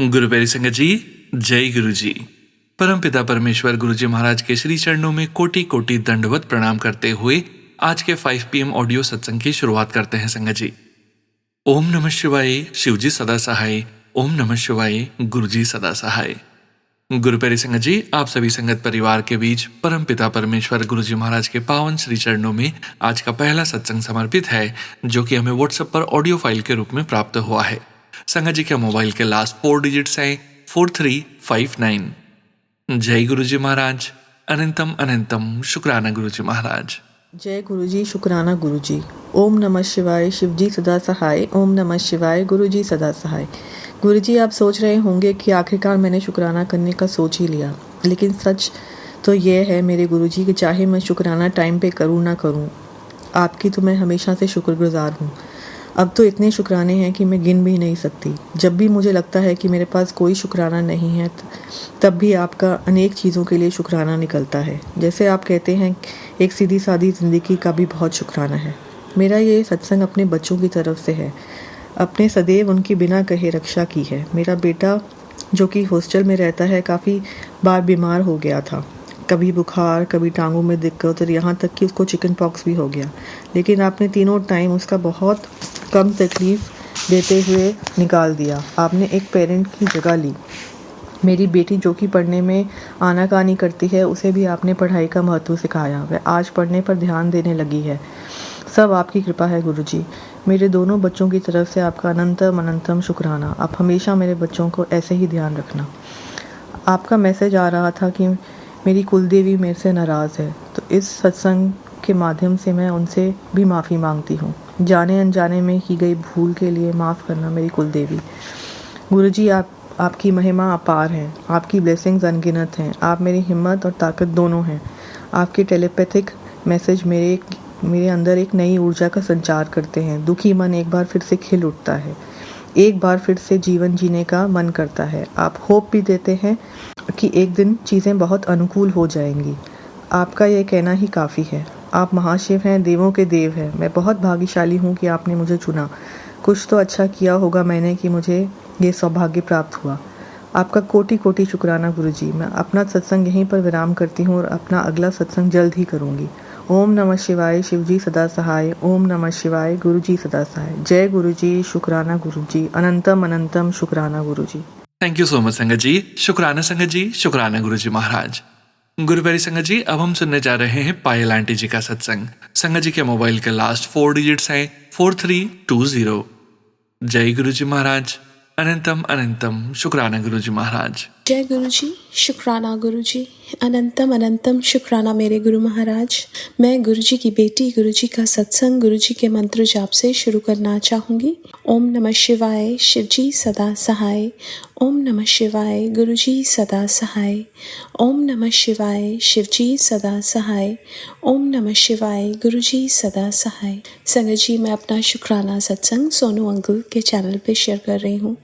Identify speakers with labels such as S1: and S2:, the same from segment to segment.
S1: गुरु प्यारी संगत जी, जय गुरु जी। परमपिता परमेश्वर गुरु जी महाराज के श्री चरणों में कोटि कोटि दंडवत प्रणाम करते हुए आज के 5 PM ऑडियो सत्संग की शुरुआत करते हैं संगत जी। ओम नमः शिवाय, शिव जी सदा सहाय। ओम नमः शिवाय, गुरु जी सदा सहाय। गुरु प्यारी संगत जी, आप सभी संगत परिवार के बीच परमपिता परमेश्वर गुरु जी महाराज के पावन श्री चरणों में आज का पहला सत्संग समर्पित है, जो कि हमें व्हाट्सएप पर ऑडियो फाइल के रूप में प्राप्त हुआ है। संगत जी के मोबाइल के लास्ट 4 डिजिट्स हैं 4359। जय गुरु जी महाराज, अनंतम अनंतम शुक्राना गुरु जी महाराज।
S2: जय गुरु जी, शुक्राना गुरु जी। ओम नमः शिवाय, शिव जी सदा सहाय। ओम नमः शिवाय, गुरु जी सदा सहाय। गुरु जी, आप सोच रहे होंगे कि आखिरकार मैंने शुक्राना करने का सोच ही लिया, लेकिन सच तो ये है मेरे गुरु जी कि चाहे मैं शुक्राना टाइम पे करूँ ना करूँ, आपकी तो मैं हमेशा से शुक्रगुजार हूँ। अब तो इतने शुक्राने हैं कि मैं गिन भी नहीं सकती। जब भी मुझे लगता है कि मेरे पास कोई शुक्राना नहीं है, तब भी आपका अनेक चीज़ों के लिए शुक्राना निकलता है। जैसे आप कहते हैं, एक सीधी सादी ज़िंदगी का भी बहुत शुक्राना है। मेरा ये सत्संग अपने बच्चों की तरफ से है। अपने सदैव उनकी बिना कहे रक्षा की है। मेरा बेटा जो कि हॉस्टल में रहता है, काफ़ी बार बीमार हो गया था। कभी बुखार, कभी टांगों में दिक्कत और यहाँ तक कि उसको चिकन पॉक्स भी हो गया। लेकिन आपने तीनों टाइम उसका बहुत कम तकलीफ़ देते हुए निकाल दिया। आपने एक पेरेंट की जगह ली। मेरी बेटी जो कि पढ़ने में आनाकानी करती है, उसे भी आपने पढ़ाई का महत्व सिखाया। वह आज पढ़ने पर ध्यान देने लगी है। सब आपकी कृपा है गुरु जी। मेरे दोनों बच्चों की तरफ से आपका अनंतम अनंतम शुक्राना। आप हमेशा मेरे बच्चों को ऐसे ही ध्यान रखना। आपका मैसेज आ रहा था कि मेरी कुलदेवी मेरे से नाराज़ है, तो इस सत्संग के माध्यम से मैं उनसे भी माफ़ी मांगती हूँ। जाने अनजाने में की गई भूल के लिए माफ़ करना मेरी कुलदेवी। गुरुजी, आपकी महिमा अपार है। आपकी ब्लेसिंग्स अनगिनत हैं। आप मेरी हिम्मत और ताकत दोनों हैं। आपके टेलीपैथिक मैसेज मेरे अंदर एक नई ऊर्जा का संचार करते हैं। दुखी मन एक बार फिर से खिल उठता है। एक बार फिर से जीवन जीने का मन करता है। आप होप भी देते हैं कि एक दिन चीज़ें बहुत अनुकूल हो जाएंगी। आपका यह कहना ही काफ़ी है। आप महाशिव हैं, देवों के देव हैं। मैं बहुत भाग्यशाली हूँ कि आपने मुझे चुना। कुछ तो अच्छा किया होगा मैंने कि मुझे ये सौभाग्य प्राप्त हुआ। आपका कोटि कोटि शुक्राना गुरुजी। मैं अपना सत्संग यहीं पर विराम करती हूँ और अपना अगला सत्संग जल्द ही करूँगी। ओम नमः शिवाय, शिव जी सदा सहाय। ओम नमः शिवाय, गुरु जी सदा सहाय। जय गुरु जी, शुक्राना गुरु जी। अनंतम अनंतम शुक्राना गुरु जी।
S1: थैंक यू सो मच संगत जी। शुक्राना संगत जी, शुक्राना गुरु जी महाराज। गुरु प्यारी संगत जी, अब हम सुनने जा रहे हैं पायल आंटी जी का सत्संग। संगत जी के मोबाइल के लास्ट 4 डिजिट्स हैं 4320। जय गुरु जी महाराज, अनंतम अनंतम शुक्राना गुरु जी महाराज।
S3: जय गुरु जी, शुक्राना गुरु जी। अनंतम अनंतम शुक्राना मेरे गुरु महाराज। मैं गुरु जी की बेटी गुरु जी का सत्संग गुरु जी के मंत्र जाप से शुरू करना चाहूँगी। ओम नमः शिवाय, शिव जी सदा सहाय। ओम नमः शिवाय, गुरु जी सदा सहाय। ओम नमः शिवाय, शिव जी सदा सहाय। ओम नमः शिवाय, गुरु जी सदा सहाय। संगत जी, मैं अपना शुक्राना सत्संग सोनू अंकल के चैनल पे शेयर कर रही हूँ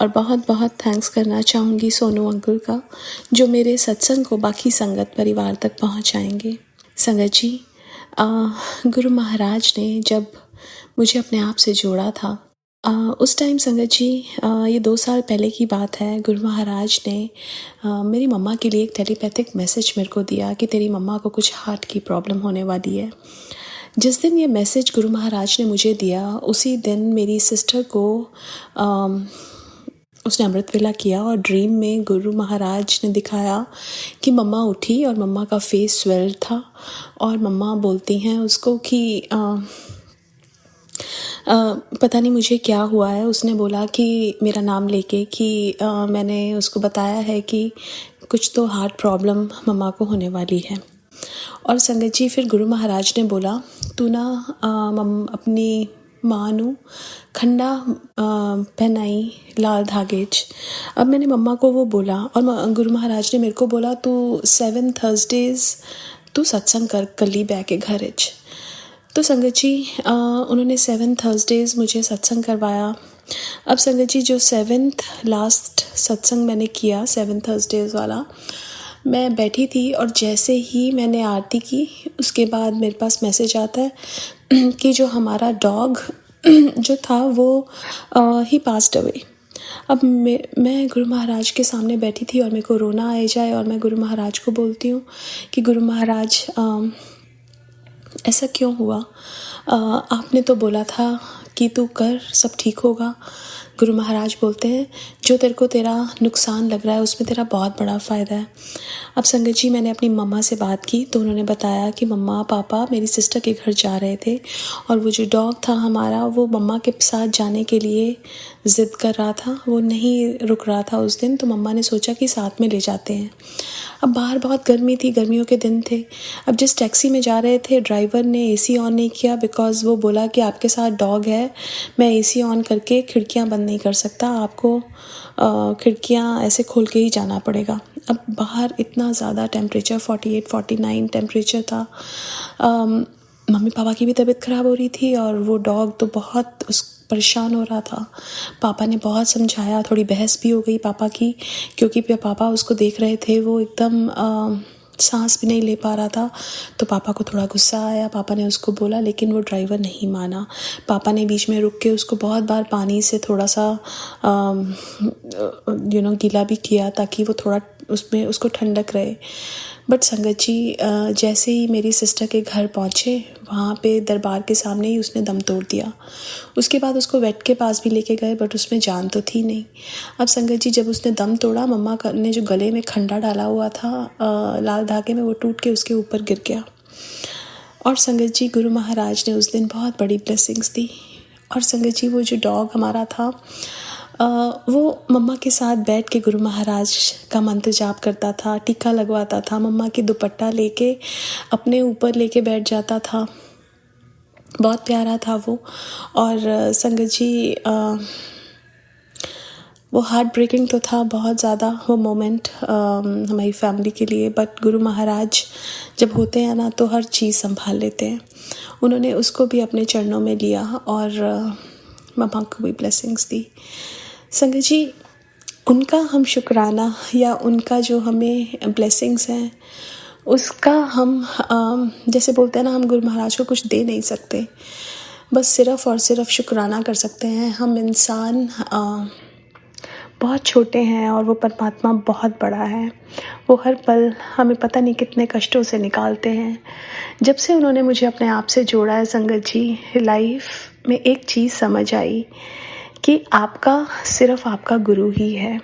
S3: और बहुत बहुत थैंक्स करना चाहूँगी सोनू अंकल का, जो मेरे सत्संग को बाकी संगत परिवार तक पहुँचाएंगे। संगत जी, गुरु महाराज ने जब मुझे अपने आप से जोड़ा था, उस टाइम संगत जी, ये 2 साल पहले की बात है। गुरु महाराज ने मेरी मम्मा के लिए एक टेलीपैथिक मैसेज मेरे को दिया कि तेरी मम्मा को कुछ हार्ट की प्रॉब्लम होने वाली है। जिस दिन ये मैसेज गुरु महाराज ने मुझे दिया, उसी दिन मेरी सिस्टर को उसने अमृत वेला किया और ड्रीम में गुरु महाराज ने दिखाया कि मम्मा उठी और मम्मा का फेस स्वेल्ड था और मम्मा बोलती हैं उसको कि पता नहीं मुझे क्या हुआ है। उसने बोला कि मेरा नाम लेके कि मैंने उसको बताया है कि कुछ तो हार्ट प्रॉब्लम मम्मा को होने वाली है। और संगत जी, फिर गुरु महाराज ने बोला, तू ना अपनी माँ नू खंडा पहनाई लाल धागे च। अब मैंने मम्मा को वो बोला और गुरु महाराज ने मेरे को बोला, तू 7 थर्सडेज़ तू सत्संग कर कली बै के घर च। तो संगत जी, उन्होंने 7 थर्सडेज़ मुझे सत्संग करवाया। अब संगत जी, जो 7th लास्ट सत्संग मैंने किया, 7 थर्सडेज़ वाला, मैं बैठी थी और जैसे ही मैंने आरती की, उसके बाद मेरे पास मैसेज आता है कि जो हमारा डॉग जो था वो ही पास्ड अवे। अब मैं गुरु महाराज के सामने बैठी थी और मेरे को रोना आ जाए और मैं गुरु महाराज को बोलती हूँ कि गुरु महाराज ऐसा क्यों हुआ? आपने तो बोला था कि तू कर, सब ठीक होगा। गुरु महाराज बोलते हैं जो तेरे को तेरा नुकसान लग रहा है उसमें तेरा बहुत बड़ा फ़ायदा है। अब संगत जी, मैंने अपनी मम्मा से बात की तो उन्होंने बताया कि मम्मा पापा मेरी सिस्टर के घर जा रहे थे और वो जो डॉग था हमारा वो मम्मा के साथ जाने के लिए ज़िद कर रहा था, वो नहीं रुक रहा था उस दिन, तो मम्मा ने सोचा कि साथ में ले जाते हैं। अब बाहर बहुत गर्मी थी, गर्मियों के दिन थे। अब जिस टैक्सी में जा रहे थे ड्राइवर ने एसी ऑन नहीं किया बिकॉज़ वो बोला कि आपके साथ डॉग है, मैं एसी ऑन करके खिड़कियां बंद नहीं कर सकता, आपको खिड़कियां ऐसे खोल के ही जाना पड़ेगा। अब बाहर इतना ज़्यादा टेम्परेचर 48-49 टेम्परेचर था। मम्मी पापा की भी तबीयत ख़राब हो रही थी और वो डॉग तो बहुत परेशान हो रहा था। पापा ने बहुत समझाया, थोड़ी बहस भी हो गई पापा की, क्योंकि पापा उसको देख रहे थे, वो एकदम सांस भी नहीं ले पा रहा था। तो पापा को थोड़ा गुस्सा आया, पापा ने उसको बोला, लेकिन वो ड्राइवर नहीं माना। पापा ने बीच में रुक के उसको बहुत बार पानी से थोड़ा सा गीला भी किया ताकि वो थोड़ा उसमें उसको ठंडक रहे। बट संगत जी, जैसे ही मेरी सिस्टर के घर पहुँचे वहाँ पे दरबार के सामने ही उसने दम तोड़ दिया। उसके बाद उसको वेट के पास भी लेके गए बट उसमें जान तो थी नहीं। अब संगत जी, जब उसने दम तोड़ा, मम्मा ने जो गले में खंडा डाला हुआ था लाल धागे में, वो टूट के उसके ऊपर गिर गया। और संगत जी, गुरु महाराज ने उस दिन बहुत बड़ी ब्लेसिंग्स दी। और संगत जी, वो जो डॉग हमारा था वो मम्मा के साथ बैठ के गुरु महाराज का मंत्र जाप करता था, टीका लगवाता था, मम्मा की दुपट्टा लेके अपने ऊपर लेके बैठ जाता था। बहुत प्यारा था वो। और संगत जी, वो हार्ट ब्रेकिंग तो था बहुत ज़्यादा वो मोमेंट हमारी फैमिली के लिए, बट गुरु महाराज जब होते हैं ना तो हर चीज़ संभाल लेते हैं। उन्होंने उसको भी अपने चरणों में लिया और मम्मा को भी ब्लेसिंग्स दी। संगत जी, उनका हम शुक्राना या उनका जो हमें ब्लेसिंग्स हैं उसका हम जैसे बोलते हैं ना, हम गुरु महाराज को कुछ दे नहीं सकते, बस सिर्फ़ और सिर्फ शुक्राना कर सकते हैं। हम इंसान बहुत छोटे हैं और वो परमात्मा बहुत बड़ा है। वो हर पल हमें पता नहीं कितने कष्टों से निकालते हैं। जब से उन्होंने मुझे अपने आप से जोड़ा है संगत जी, लाइफ में एक चीज़ समझ आई कि आपका सिर्फ आपका गुरु ही है।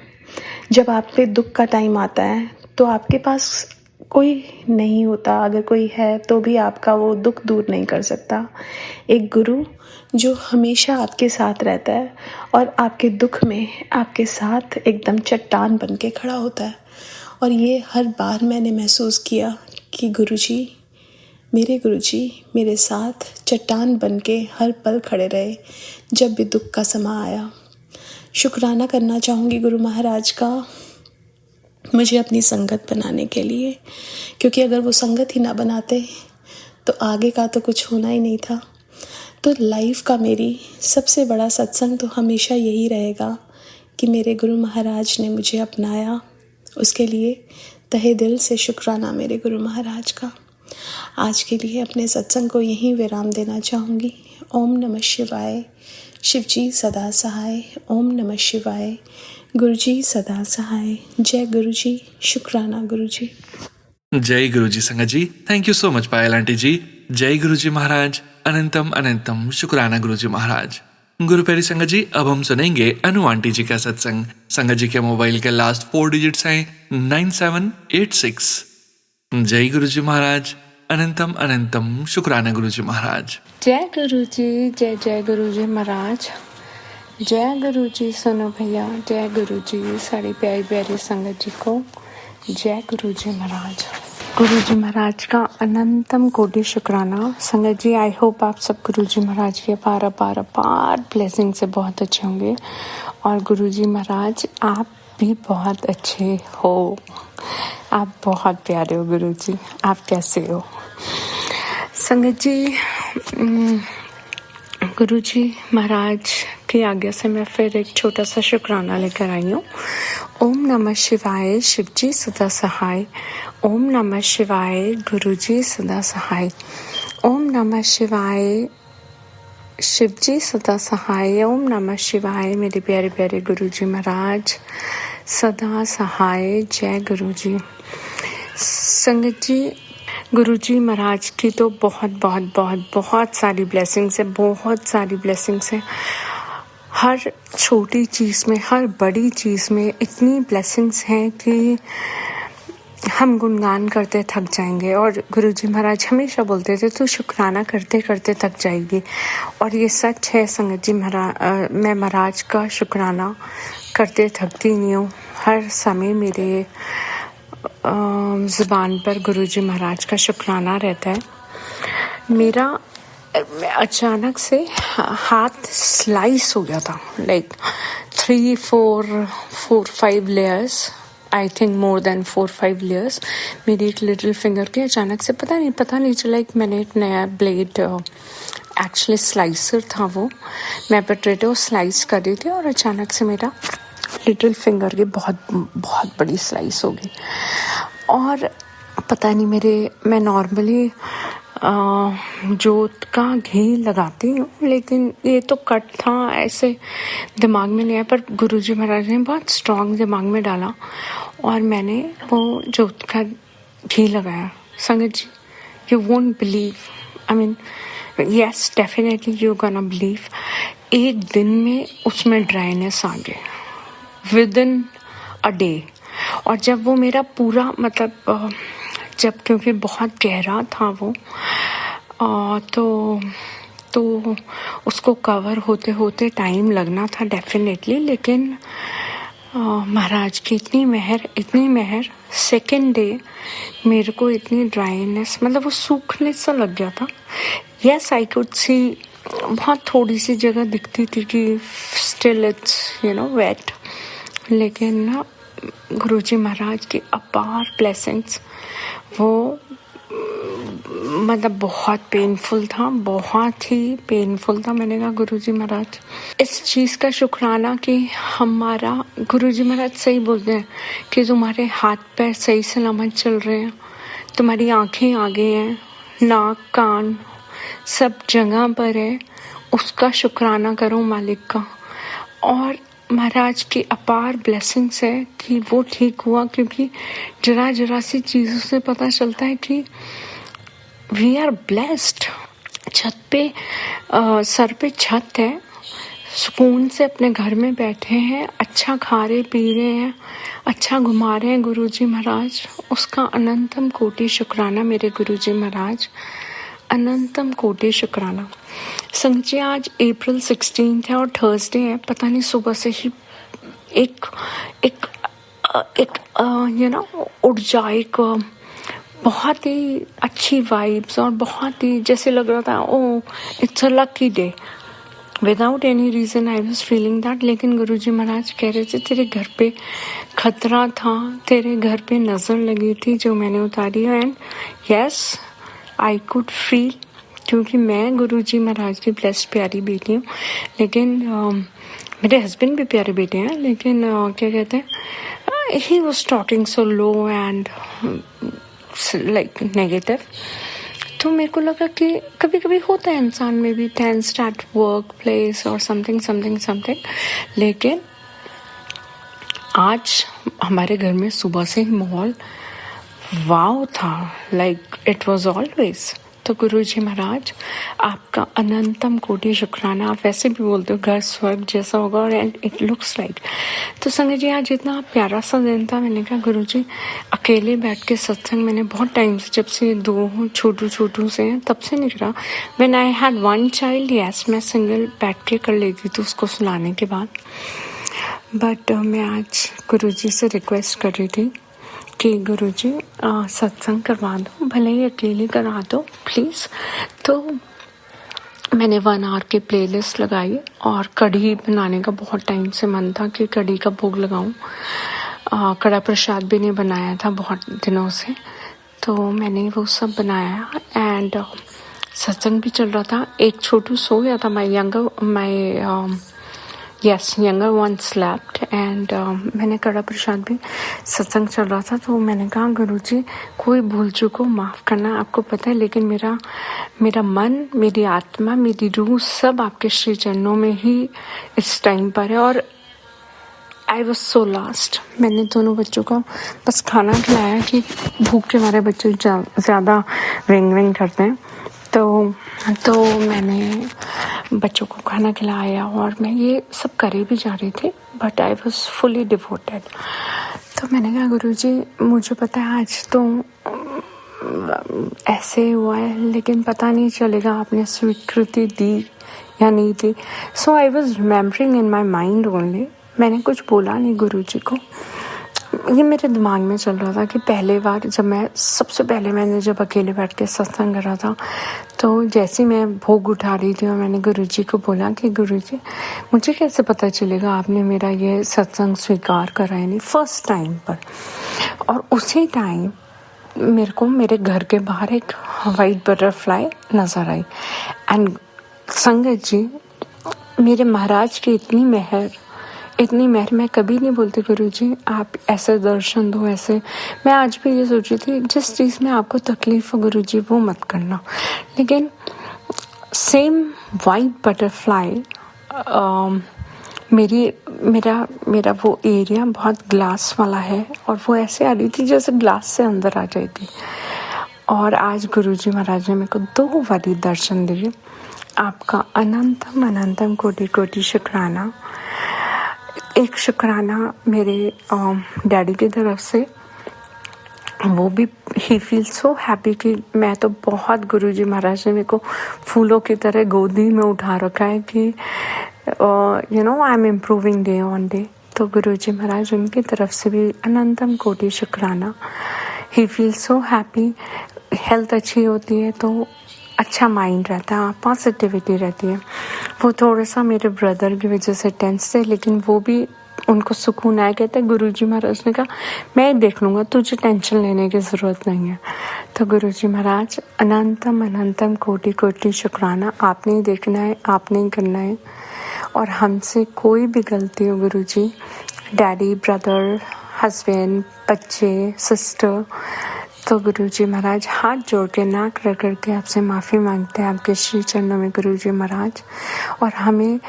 S3: जब आप पे दुख का टाइम आता है तो आपके पास कोई नहीं होता, अगर कोई है तो भी आपका वो दुख दूर नहीं कर सकता। एक गुरु जो हमेशा आपके साथ रहता है और आपके दुख में आपके साथ एकदम चट्टान बन के खड़ा होता है। और ये हर बार मैंने महसूस किया कि गुरुजी मेरे साथ चट्टान बन के हर पल खड़े रहे जब भी दुख का समा आया। शुक्राना करना चाहूँगी गुरु महाराज का मुझे अपनी संगत बनाने के लिए, क्योंकि अगर वो संगत ही ना बनाते तो आगे का तो कुछ होना ही नहीं था। तो लाइफ का मेरी सबसे बड़ा सत्संग तो हमेशा यही रहेगा कि मेरे गुरु महाराज ने मुझे अपनाया, उसके लिए तहे दिल से शुक्राना मेरे गुरु महाराज का। आज के लिए अपने सत्संग को यहीं विराम देना चाहूँगी। ओम नमः शिवाय। शिवजी सदा सहाय। ओम नमः शिवाय। गुरुजी सदा सहाय। जय गुरुजी। शुक्राना गुरुजी।
S1: जय गुरुजी संगत जी। Thank you so much Payal aunty ji. जय गुरुजी महाराज। अनंतम अनंतम शुक्राना गुरुजी महाराज। गुरु प्यारी संगत जी, अब हम सुनेंगे अनु आंटी जी का सत्संग। संगत जी के मोबाइल के लास्ट 4 डिजिट्स हैं 9786। जय गुरुजी महाराज। अनंतम अनंतम शुक्राना गुरुजी महाराज।
S4: जय गुरुजी। जय जय गुरुजी महाराज। जय गुरुजी सुनो भैया। जय गुरुजी सारी प्यारी प्यारी संगत जी को जय गुरुजी महाराज। गुरुजी महाराज का अनंतम कोटि शुक्राना। संगत जी, आई होप आप सब गुरुजी महाराज के अपार अपार अपार ब्लेसिंग से बहुत अच्छे होंगे। और गुरुजी महाराज, आप भी बहुत अच्छे हो, आप बहुत प्यारे हो गुरुजी। आप कैसे हो संगत जी? गुरुजी महाराज की आज्ञा से मैं फिर एक छोटा सा शुक्राना लेकर आई हूँ। ओम नमः शिवाय। शिवजी सदा सहाय। ओम नमः शिवाय। गुरुजी सदा सहाय। ओम नमः शिवाय। शिवजी सदा सहाय। ओम नमः शिवाय। मेरे प्यारे प्यारे गुरुजी महाराज सदा सहाय। जय गुरुजी। संगत जी, गुरुजी महाराज की तो बहुत बहुत बहुत बहुत सारी ब्लेसिंग्स है, बहुत सारी ब्लेसिंग्स है। हर छोटी चीज़ में, हर बड़ी चीज़ में इतनी ब्लेसिंग्स हैं कि हम गुणगान करते थक जाएंगे। और गुरुजी महाराज हमेशा बोलते थे तू शुक्राना करते करते थक जाएगी, और ये सच है संगत जी। मैं महाराज का शुक्राना करते थकती नहीं हूँ। हर समय मेरे ज़ुबान पर गुरुजी महाराज का शुक्राना रहता है। मेरा अचानक से हाथ स्लाइस हो गया था, like 3-4-5 layers, I think more than 4-5 layers. मेरी एक लिटिल फिंगर के अचानक से पता नहीं चला। एक मैंने एक नया ब्लेड, एक्चुअली स्लाइसर था वो, मैं पोटैटो स्लाइस कर रही थी और अचानक से मेरा लिटिल फिंगर की बहुत बहुत बड़ी स्लाइस हो गई। और पता नहीं, मैं नॉर्मली जोत का घी लगाती हूँ, लेकिन ये तो कट था, ऐसे दिमाग में नहीं आया। पर गुरुजी महाराज ने बहुत स्ट्रॉन्ग दिमाग में डाला और मैंने वो जोत का घी लगाया। संगत जी, you won't believe, I mean yes definitely you gonna believe, एक दिन में उसमें ड्राइनेस आ गई विद इन अ डे। और जब वो मेरा पूरा मतलब जब, क्योंकि बहुत गहरा था वो, तो उसको कवर होते होते टाइम लगना था डेफिनेटली। लेकिन महाराज की इतनी मेहर, सेकेंड डे मेरे को इतनी ड्राइनेस, मतलब वो सूखने सा लग गया था। यस आई कुड सी, बहुत थोड़ी सी जगह दिखती थी कि स्टिल इट्स वेट। लेकिन ना गुरुजी महाराज की अपार ब्लेसिंग्स, वो मतलब बहुत पेनफुल था, बहुत ही पेनफुल था। मैंने कहा गुरुजी महाराज इस चीज़ का शुक्राना कि हमारा, गुरुजी महाराज सही बोलते हैं कि तुम्हारे हाथ पैर सही सलामत चल रहे हैं, तुम्हारी आंखें आगे हैं, नाक कान सब जगह पर है, उसका शुक्राना करो मालिक का। और महाराज की अपार ब्लेसिंग्स है कि वो ठीक हुआ, क्योंकि जरा सी चीज़ों से पता चलता है कि वी आर ब्लेस्ड। छत पे सर पे छत है, सुकून से अपने घर में बैठे हैं, अच्छा खा रहे पी रहे हैं, अच्छा घुमा रहे हैं गुरुजी महाराज, उसका अनंतम कोटि शुक्राना मेरे गुरुजी महाराज, अनंतम कोटि शुक्राना। संगत जी, आज अप्रैल 16 है और थर्सडे है। पता नहीं सुबह से ही एक ऊर्जा, एक बहुत ही अच्छी वाइब्स, और बहुत ही जैसे लग रहा था oh it's a lucky day. Without any reason I was feeling that. लेकिन गुरुजी महाराज कह रहे थे तेरे घर पे खतरा था, तेरे घर पे नज़र लगी थी जो मैंने उतारी है। And yes I could feel, क्योंकि मैं गुरुजी महाराज की ब्लेस्ड प्यारी बेटी हूँ। लेकिन मेरे हस्बैंड भी प्यारे बेटे हैं, लेकिन क्या कहते हैं, he was talking so low and like negative. तो मेरे को लगा कि कभी कभी होता है इंसान में भी टेंस्ड एट वर्क प्लेस और समथिंग। लेकिन आज हमारे घर में सुबह से ही माहौल वाव था, लाइक इट वाज ऑलवेज। तो गुरुजी महाराज आपका अनंतम कोटि शुक्राना। आप वैसे भी बोलते हो घर स्वर्ग जैसा होगा, और इट लुक्स लाइक। तो संगत जी, आज इतना प्यारा सा दिन था। मैंने कहा गुरुजी अकेले बैठ के सत्संग, मैंने बहुत टाइम से, जब से 2 छोटू से हैं तब से नहीं करा। When I had 1 child, yes मैं सिंगल बैठ के कर लेती थी उसको सुलाने के बाद। बट मैं आज गुरुजी से रिक्वेस्ट कर रही थी कि गुरुजी सत्संग करवा दो, भले ही अकेले करा दो प्लीज़। तो मैंने 1 आवर की प्लेलिस्ट लगाई, और कढ़ी बनाने का बहुत टाइम से मन था कि कढ़ी का भोग लगाऊं। कड़ा प्रसाद भी नहीं बनाया था बहुत दिनों से, तो मैंने वो सब बनाया। एंड सत्संग भी चल रहा था। एक छोटू सो गया था, my yes, younger one slapped and मैंने कड़ा प्रसाद भी सत्संग चल रहा था तो मैंने कहा गुरुजी कोई भूल चूक को माफ़ करना, आपको पता है, लेकिन मेरा मन, मेरी आत्मा, मेरी रूह सब आपके श्री चरणों में ही इस टाइम पर है। और आई वॉज सो लास्ट। मैंने दोनों बच्चों को बस खाना खिलाया कि भूख के मारे बच्चे ज़्यादा विंग विंग करते हैं, तो मैंने बच्चों को खाना खिलाया और मैं ये सब करे भी जा रही थी, but I was fully devoted. तो मैंने कहा गुरुजी मुझे पता है आज तो ऐसे हुआ है, लेकिन पता नहीं चलेगा आपने स्वीकृति दी या नहीं दी। So I was remembering in my mind only. मैंने कुछ बोला नहीं गुरुजी को। ये मेरे दिमाग में चल रहा था कि पहले बार सबसे पहले मैंने जब अकेले बैठ के सत्संग करा था, तो जैसे मैं भोग उठा रही थी और मैंने गुरुजी को बोला कि गुरुजी मुझे कैसे पता चलेगा आपने मेरा ये सत्संग स्वीकार करा है नहीं, फर्स्ट टाइम पर। और उसी टाइम मेरे को मेरे घर के बाहर एक वाइट बटरफ्लाई नज़र आई। एंड संगत जी, मेरे महाराज की इतनी मेहर मैं कभी नहीं बोलती गुरुजी आप ऐसे दर्शन दो, ऐसे। मैं आज भी ये सोची थी जिस चीज़ में आपको तकलीफ हो गुरुजी वो मत करना, लेकिन सेम वाइट बटरफ्लाई मेरा वो एरिया बहुत ग्लास वाला है और वो ऐसे आ रही थी जैसे ग्लास से अंदर आ जाती। और आज गुरुजी महाराज ने मेरे को 2 बारी दर्शन दिए। आपका अनंतम अनंतम कोटि कोटि शुक्राना। एक शुक्राना मेरे डैडी की तरफ से, वो भी ही फील सो हैप्पी कि मैं तो बहुत, गुरुजी महाराज ने मेरे को फूलों की तरह गोदी में उठा रखा है कि I am improving day on day. तो गुरुजी महाराज उनकी तरफ से भी अनंतम कोटि शुक्राना। ही फील सो हैप्पी। हेल्थ अच्छी होती है तो अच्छा माइंड रहता है, पॉजिटिविटी रहती है। वो थोड़ा सा मेरे ब्रदर की वजह से टेंस थे, लेकिन वो भी उनको सुकून आया। कहते गुरुजी महाराज ने कहा मैं देख लूँगा, तुझे टेंशन लेने की ज़रूरत नहीं है। तो गुरुजी महाराज अनंतम अनंतम कोटि कोटि शुक्राना। आपने ही देखना है, आपने ही करना है। और हमसे कोई भी गलती हो गुरुजी, डैडी, ब्रदर, हस्बैंड, बच्चे, सिस्टर, तो गुरुजी महाराज हाथ जोड़ के नाक रगड़ के आपसे माफ़ी मांगते हैं आपके श्री चरणों में गुरुजी महाराज। और हमें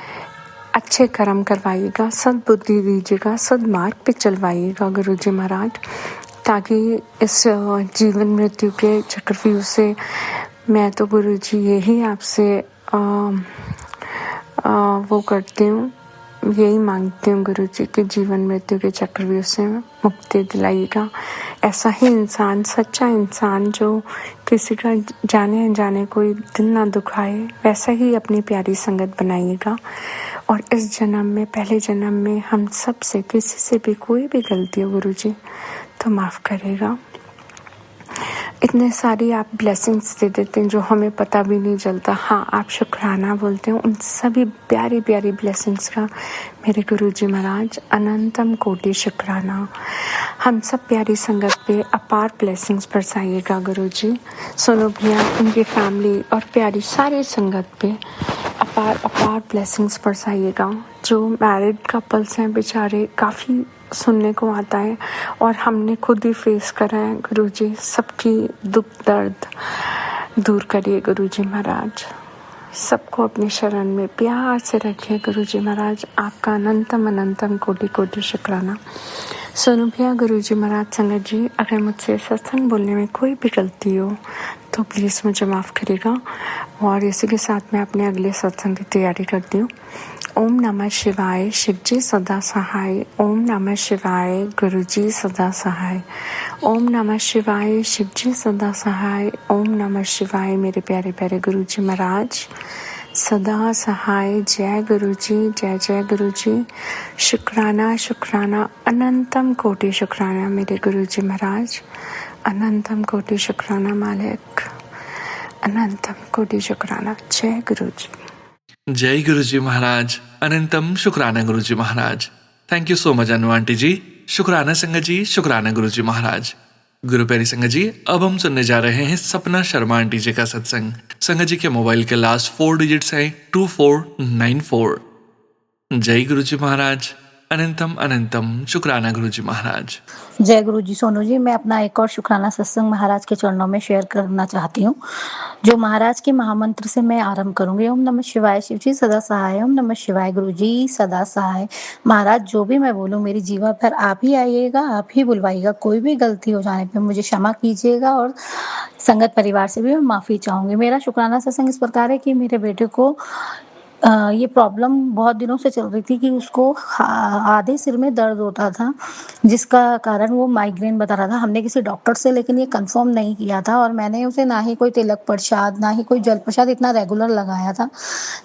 S4: अच्छे कर्म करवाइएगा, सद्बुद्धि दीजिएगा, सद्मार्ग पे चलवाइएगा गुरुजी महाराज, ताकि इस जीवन मृत्यु के चक्रव्यूह से मैं तो गुरुजी यही आपसे वो करती हूँ, यही मांगती हूँ गुरुजी कि जीवन मृत्यु के चक्रव्यूह से मुक्ति दिलाइएगा। ऐसा ही इंसान, सच्चा इंसान जो किसी का जाने अनजाने कोई दिल ना दुखाए, वैसा ही अपनी प्यारी संगत बनाइएगा। और इस जन्म में, पहले जन्म में हम सब से किसी से भी कोई भी गलती हो गुरुजी तो माफ़ करेगा। इतने सारी आप ब्लेसिंग्स दे देते हैं जो हमें पता भी नहीं चलता। हाँ, आप शुक्राना बोलते हैं, उन सभी प्यारी प्यारी ब्लेसिंग्स का मेरे गुरुजी महाराज अनंतम कोटि शुक्राना। हम सब प्यारी संगत पे अपार ब्लेसिंग्स बरसाइएगा गुरुजी। सोनू भैया, उनकी फैमिली और प्यारी सारी संगत पे अपार अपार ब्लेसिंग्स बरसाइएगा। जो मैरिड कपल्स हैं बेचारे, काफ़ी सुनने को आता है और हमने खुद ही फेस करा है गुरुजी। सबकी दुख दर्द दूर करिए गुरुजी महाराज। सबको अपनी शरण में प्यार से रखिए गुरुजी महाराज। आपका अनंतम अनंतम कोटि कोटि शुक्राना। सोनू भैया, गुरुजी महाराज, संगत जी, अगर मुझसे सत्संग बोलने में कोई भी गलती हो तो प्लीज़ मुझे माफ़ करिएगा। और इसी के साथ मैं अपने अगले सत्संग की तैयारी करती हूँ। ओम नमः शिवाय, शिवजी सदा सहाय। ओम नमः शिवाय, गुरुजी सदा सहाय। ओम नमः शिवाय, शिवजी सदा सहाय। ओम नमः शिवाय, मेरे प्यारे प्यारे गुरुजी महाराज सदा सहाय। जय गुरुजी, जय जय गुरुजी। शुक्राना शुक्राना, अनंतम कोटि शुक्राना मेरे गुरुजी महाराज। अनंतम कोटि शुक्राना मालिक, अनंतम कोटि शुक्राना। जय गुरुजी।
S1: जय गुरुजी महाराज। अनंतम शुक्राना Guruji Maharaj. Thank you so much Anu aunty ji. शुक्राना संगत जी, शुक्राना गुरुजी महाराज। गुरु प्यारी संगत जी, अब हम सुनने जा रहे हैं सपना शर्मा आंटी जी का सत्संग। संगत जी के मोबाइल के लास्ट 4 डिजिट्स हैं 2494। जय गुरु जी महाराज। अनंतम अनंतम शुक्राना गुरु जी महाराज।
S5: जय गुरु जी। सोनू जी, मैं अपना एक और शुक्राना सत्संग महाराज के चरणों में शेयर करना चाहती हूँ, जो महाराज के महामंत्र से मैं आरंभ करूंगी। ओम नमः शिवाय, शिव जी सदा सहाय। ओम नमः शिवाय, गुरु जी सदा सहाय। महाराज, जो भी मैं बोलूं मेरी जीवा पर आप ही आइएगा, आप ही बुलवाइएगा। कोई भी गलती हो जाने पे मुझे क्षमा कीजिएगा और संगत परिवार से भी मैं माफी चाहूंगी। मेरा शुक्राना सत्संग इस प्रकार है कि मेरे बेटे को ये प्रॉब्लम बहुत दिनों से चल रही थी कि उसको आधे सिर में दर्द होता था, जिसका कारण वो माइग्रेन बता रहा था। हमने किसी डॉक्टर से लेकिन ये कंफर्म नहीं किया था, और मैंने उसे ना ही कोई तिलक प्रसाद ना ही कोई जल प्रसाद इतना रेगुलर लगाया था।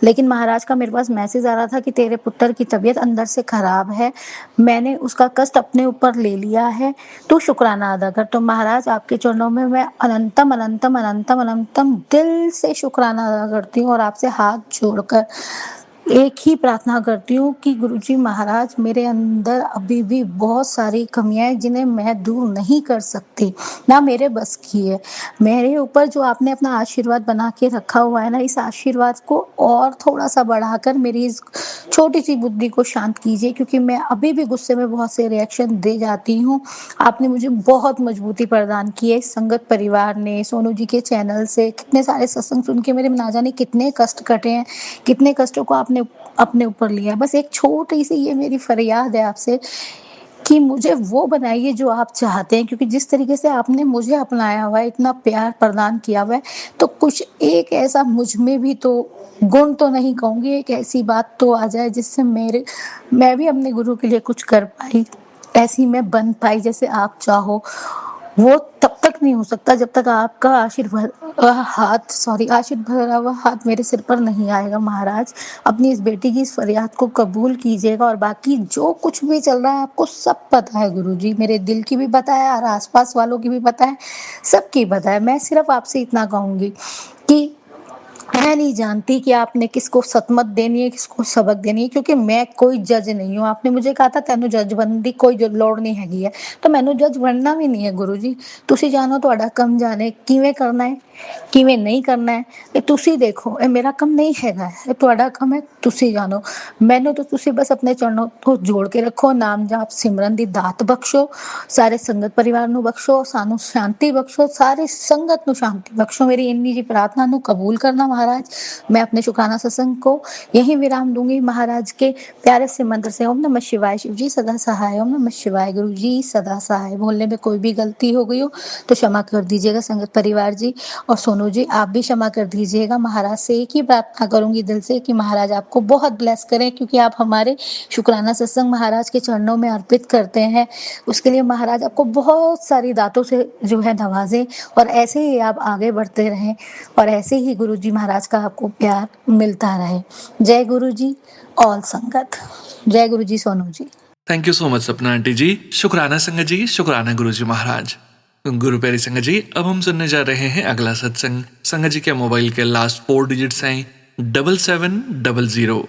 S5: लेकिन महाराज का मेरे पास मैसेज आ रहा था कि तेरे पुत्र की तबीयत अंदर से खराब है, मैंने उसका कष्ट अपने ऊपर ले लिया है, तू शुक्राना अदा कर। तो महाराज, आपके चरणों में मैं अनंतम अनंतम अनंतम अनंतम दिल से शुक्राना अदा करती हूँ और आपसे हाथ जोड़कर एक ही प्रार्थना करती हूँ कि गुरुजी महाराज, मेरे अंदर अभी भी बहुत सारी कमियां हैं जिन्हें मैं दूर नहीं कर सकती, ना मेरे बस की है। मेरे ऊपर जो आपने अपना आशीर्वाद बना के रखा हुआ है ना, इस आशीर्वाद को और थोड़ा सा बढ़ाकर मेरी इस छोटी सी बुद्धि को शांत कीजिए, क्योंकि मैं अभी भी गुस्से में बहुत से रिएक्शन दे जाती हूँ। आपने मुझे बहुत मजबूती प्रदान की है। संगत परिवार ने, सोनू जी के चैनल से कितने सारे सत्संग सुन के मेरे ना जाने कितने कष्ट कटे हैं, कितने कष्टों को आपने अपने ऊपर लिया। बस एक छोटी सी ये मेरी फरियाद है आपसे कि मुझे वो बनाइए जो आप चाहते हैं, क्योंकि जिस तरीके से आपने मुझे अपनाया हुआ है, इतना प्यार प्रदान किया हुआ है, तो कुछ एक ऐसा मुझ में भी तो गुण तो नहीं कहूंगी, एक ऐसी बात तो आ जाए जिससे मैं भी अपने गुरु के लिए कुछ कर पाई, ऐसी मैं बन पाई जैसे आप चाहो। वो तब तक नहीं हो सकता जब तक आपका आशीर्वाद भरा हुआ हाथ मेरे सिर पर नहीं आएगा। महाराज, अपनी इस बेटी की इस फरियाद को कबूल कीजिएगा, और बाकी जो कुछ भी चल रहा है आपको सब पता है गुरुजी, मेरे दिल की भी पता है और आसपास वालों की भी पता है, सबकी पता है। मैं सिर्फ आपसे इतना कहूंगी कि मैं नहीं जानती कि आपने किसको सतमत देनी है, किसको सबक देनी है, क्योंकि मैं कोई जज नहीं हूँ। आपने मुझे कहा था तेनू जज बनने ਦੀ कोई ਲੋੜ नहीं हैगी है, तो मैनू जज बनना भी नहीं है गुरु जी। ਤੁਸੀਂ ਜਾਣੋ ਤੁਹਾਡਾ ਕੰਮ ਜਾਣੇ ਕਿਵੇਂ ਕਰਨਾ ਹੈ, ਕਿਵੇਂ ਨਹੀਂ ਕਰਨਾ ਹੈ, ਇਹ ਤੁਸੀਂ ਦੇਖੋ। ਇਹ ਮੇਰਾ ਕੰਮ ਨਹੀਂ ਹੈਗਾ, ਇਹ ਤੁਹਾਡਾ ਕੰਮ ਹੈ, ਤੁਸੀਂ ਜਾਣੋ। ਮੈਨੂੰ ਤਾਂ ਤੁਸੀਂ ਬਸ ਆਪਣੇ ਚਰਨੋਂ ਤੋਂ ਜੋੜ ਕੇ ਰੱਖੋ, ਨਾਮ ਜਾਪ ਸਿਮਰਨ ਦੀ ਦਾਤ ਬਖਸ਼ੋ, ਸਾਰੇ ਸੰਗਤ ਪਰਿਵਾਰ ਨੂੰ ਬਖਸ਼ੋ, ਸਾਨੂੰ ਸ਼ਾਂਤੀ ਬਖਸ਼ੋ, ਸਾਰੀ ਸੰਗਤ ਨੂੰ ਸ਼ਾਂਤੀ ਬਖਸ਼ੋ। ਮੇਰੀ ਇੰਨੀ ਜੀ ਪ੍ਰਾर्थना ਨੂੰ कबूल करना महाराज। मैं अपने शुक्राना सत्संग को यही विराम दूंगी महाराज के प्यारे से मंत्र से। ओम नमः शिवाय, शिव जी सदा सहाय। ओम नमः शिवाय, गुरु जी सदा सहाय। बोलने में कोई भी गलती हो गई हो तो क्षमा कर दीजिएगा संगत परिवार जी, और सोनू जी आप भी क्षमा कर दीजिएगा। महाराज से एक ही प्रार्थना करूंगी दिल से कि महाराज आपको बहुत ब्लेस करें, क्योंकि आप हमारे शुक्राना सत्संग महाराज के चरणों में अर्पित करते हैं। उसके लिए महाराज आपको बहुत सारी दातों से जो है नवाजे, और ऐसे ही आप आगे बढ़ते रहें, और ऐसे ही गुरु जी महाराज का आपको प्यार मिलता रहे। जय गुरु जी, ऑल संगत। जय गुरु जी। Sonu ji,
S1: thank you so much सपना आंटी जी। शुक्राना संगत जी, शुक्राना गुरु जी महाराज। गुरु प्यारी संगत जी, अब हम सुनने जा रहे हैं अगला सत्संग। संगत जी के मोबाइल के लास्ट 4 डिजिट्स हैं 7700।